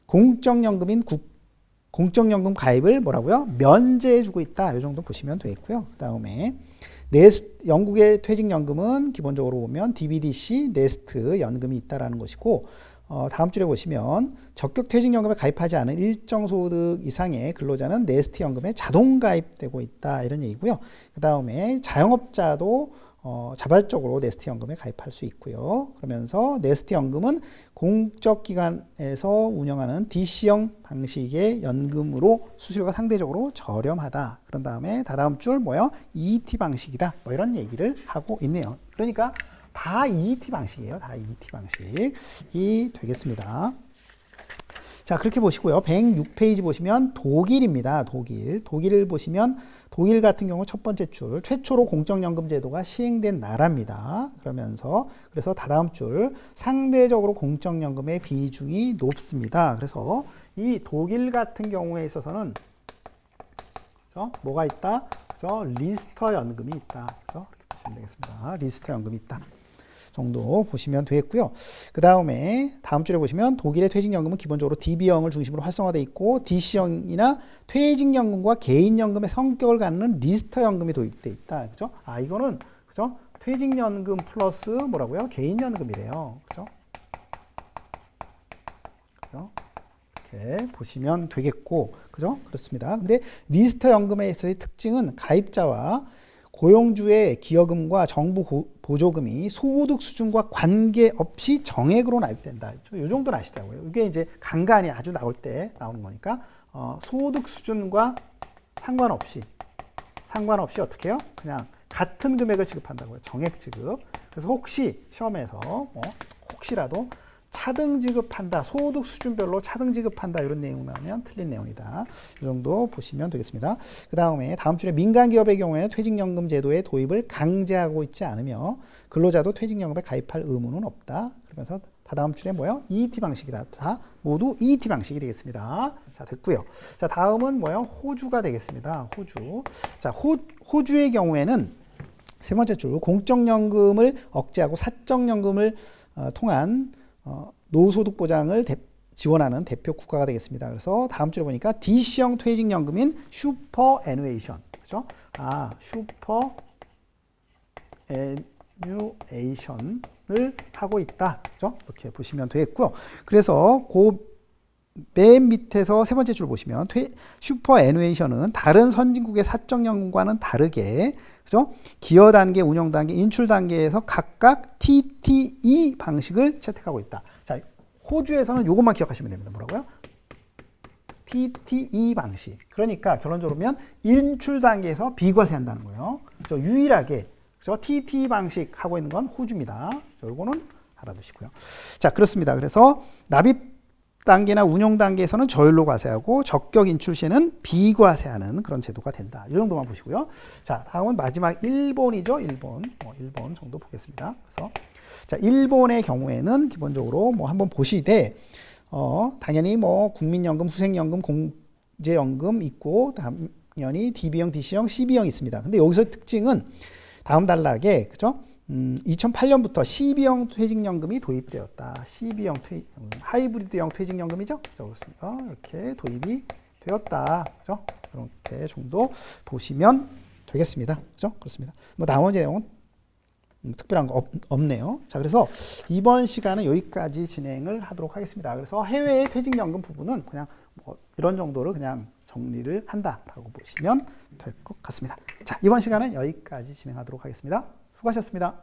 공적연금인 공적연금 가입을 뭐라고요? 면제해주고 있다. 이 정도 보시면 되겠고요. 그 다음에 영국의 퇴직연금은 기본적으로 보면 DBDC, 네스트 연금이 있다라는 것이고, 다음 줄에 보시면 적격 퇴직연금에 가입하지 않은 일정 소득 이상의 근로자는 네스트 연금에 자동 가입되고 있다. 이런 얘기고요. 그 다음에 자영업자도 자발적으로 네스트 연금에 가입할 수 있고요. 그러면서 네스트 연금은 공적기관에서 운영하는 DC형 방식의 연금으로 수수료가 상대적으로 저렴하다. 그런 다음에 다음 줄 뭐요? EET 방식이다. 뭐 이런 얘기를 하고 있네요. 그러니까 다 EET 방식이에요. 다 EET 방식이 되겠습니다. 자, 그렇게 보시고요. 106페이지 보시면 독일입니다. 독일을 보시면 독일 같은 경우 첫 번째 줄 최초로 공적연금 제도가 시행된 나라입니다. 그래서 다음 줄 상대적으로 공적연금의 비중이 높습니다. 그래서 이 독일 같은 경우에 있어서는, 그죠? 뭐가 있다? 그죠? 리스터 연금이 있다. 그죠? 이렇게 보시면 되겠습니다. 리스터 연금이 있다. 정도 보시면 되겠고요. 그 다음에 다음 줄에 보시면 독일의 퇴직연금은 기본적으로 DB형을 중심으로 활성화되어 있고 DC형이나 퇴직연금과 개인연금의 성격을 갖는 리스터 연금이 도입되어 있다. 그죠? 이거는, 그죠? 퇴직연금 플러스 뭐라고요? 개인연금이래요. 그죠? 그죠? 이렇게 보시면 되겠고, 그죠? 그렇습니다. 근데 리스터 연금에서의 특징은 가입자와 고용주의 기여금과 정부 보조금이 소득 수준과 관계없이 정액으로 납입된다. 이 정도는 아시더라고요. 이게 이제 간간히 아주 나올 때 나오는 거니까 소득 수준과 상관없이 어떻게 해요? 그냥 같은 금액을 지급한다고요. 정액 지급. 그래서 혹시 시험에서 혹시라도 차등 지급한다, 소득 수준별로 차등 지급한다 이런 내용 나오면 틀린 내용이다. 이 정도 보시면 되겠습니다. 그 다음에 다음 줄에 민간 기업의 경우에 퇴직연금 제도의 도입을 강제하고 있지 않으며 근로자도 퇴직연금에 가입할 의무는 없다. 그러면서 다다음 줄에 뭐예요? EET 방식이다. 다 모두 EET 방식이 되겠습니다. 자, 됐고요. 자, 다음은 뭐예요? 호주가 되겠습니다. 호주. 자, 호주의 경우에는 세 번째 줄 공적연금을 억제하고 사적연금을 통한 노후소득 보장을 지원하는 대표 국가가 되겠습니다. 그래서 다음 줄에 보니까 DC형 퇴직연금인 슈퍼애누에이션, 그죠? 슈퍼애누에이션을 하고 있다, 그죠? 이렇게 보시면 되겠고요. 그래서 맨 밑에서 세 번째 줄 보시면 슈퍼애누에이션은 다른 선진국의 사적연금과는 다르게, 그죠? 기여 단계, 운영 단계, 인출 단계에서 각각 TTE 방식을 채택하고 있다. 자, 호주에서는 이것만 기억하시면 됩니다. 뭐라고요? TTE 방식. 그러니까 결론적으로 보면 인출 단계에서 비과세한다는 거예요. 그죠? 유일하게 그죠? TTE 방식 하고 있는 건 호주입니다. 이거는 알아두시고요. 자, 그렇습니다. 그래서 납입 단계나 운용 단계에서는 저율로 과세하고 적격 인출 시에는 비과세하는 그런 제도가 된다. 이 정도만 보시고요. 자, 다음은 마지막 일본이죠. 일본 정도 보겠습니다. 그래서 자, 일본의 경우에는 기본적으로 한번 보시되 당연히 국민연금, 후생연금, 공제연금 있고 당연히 DB형, DC형, CB형 있습니다. 근데 여기서 특징은 다음 단락에 그죠? 2008년부터 CB형 퇴직연금이 도입되었다. CB형 퇴직연금, 하이브리드형 퇴직연금이죠. 그렇습니다. 이렇게 도입이 되었다. 그죠? 이렇게 정도 보시면 되겠습니다. 그죠? 그렇습니다. 나머지 내용은 특별한 거 없네요. 자, 그래서 이번 시간은 여기까지 진행을 하도록 하겠습니다. 그래서 해외 퇴직연금 부분은 그냥 이런 정도로 그냥 정리를 한다라고 보시면 될 것 같습니다. 자, 이번 시간은 여기까지 진행하도록 하겠습니다. 수고하셨습니다.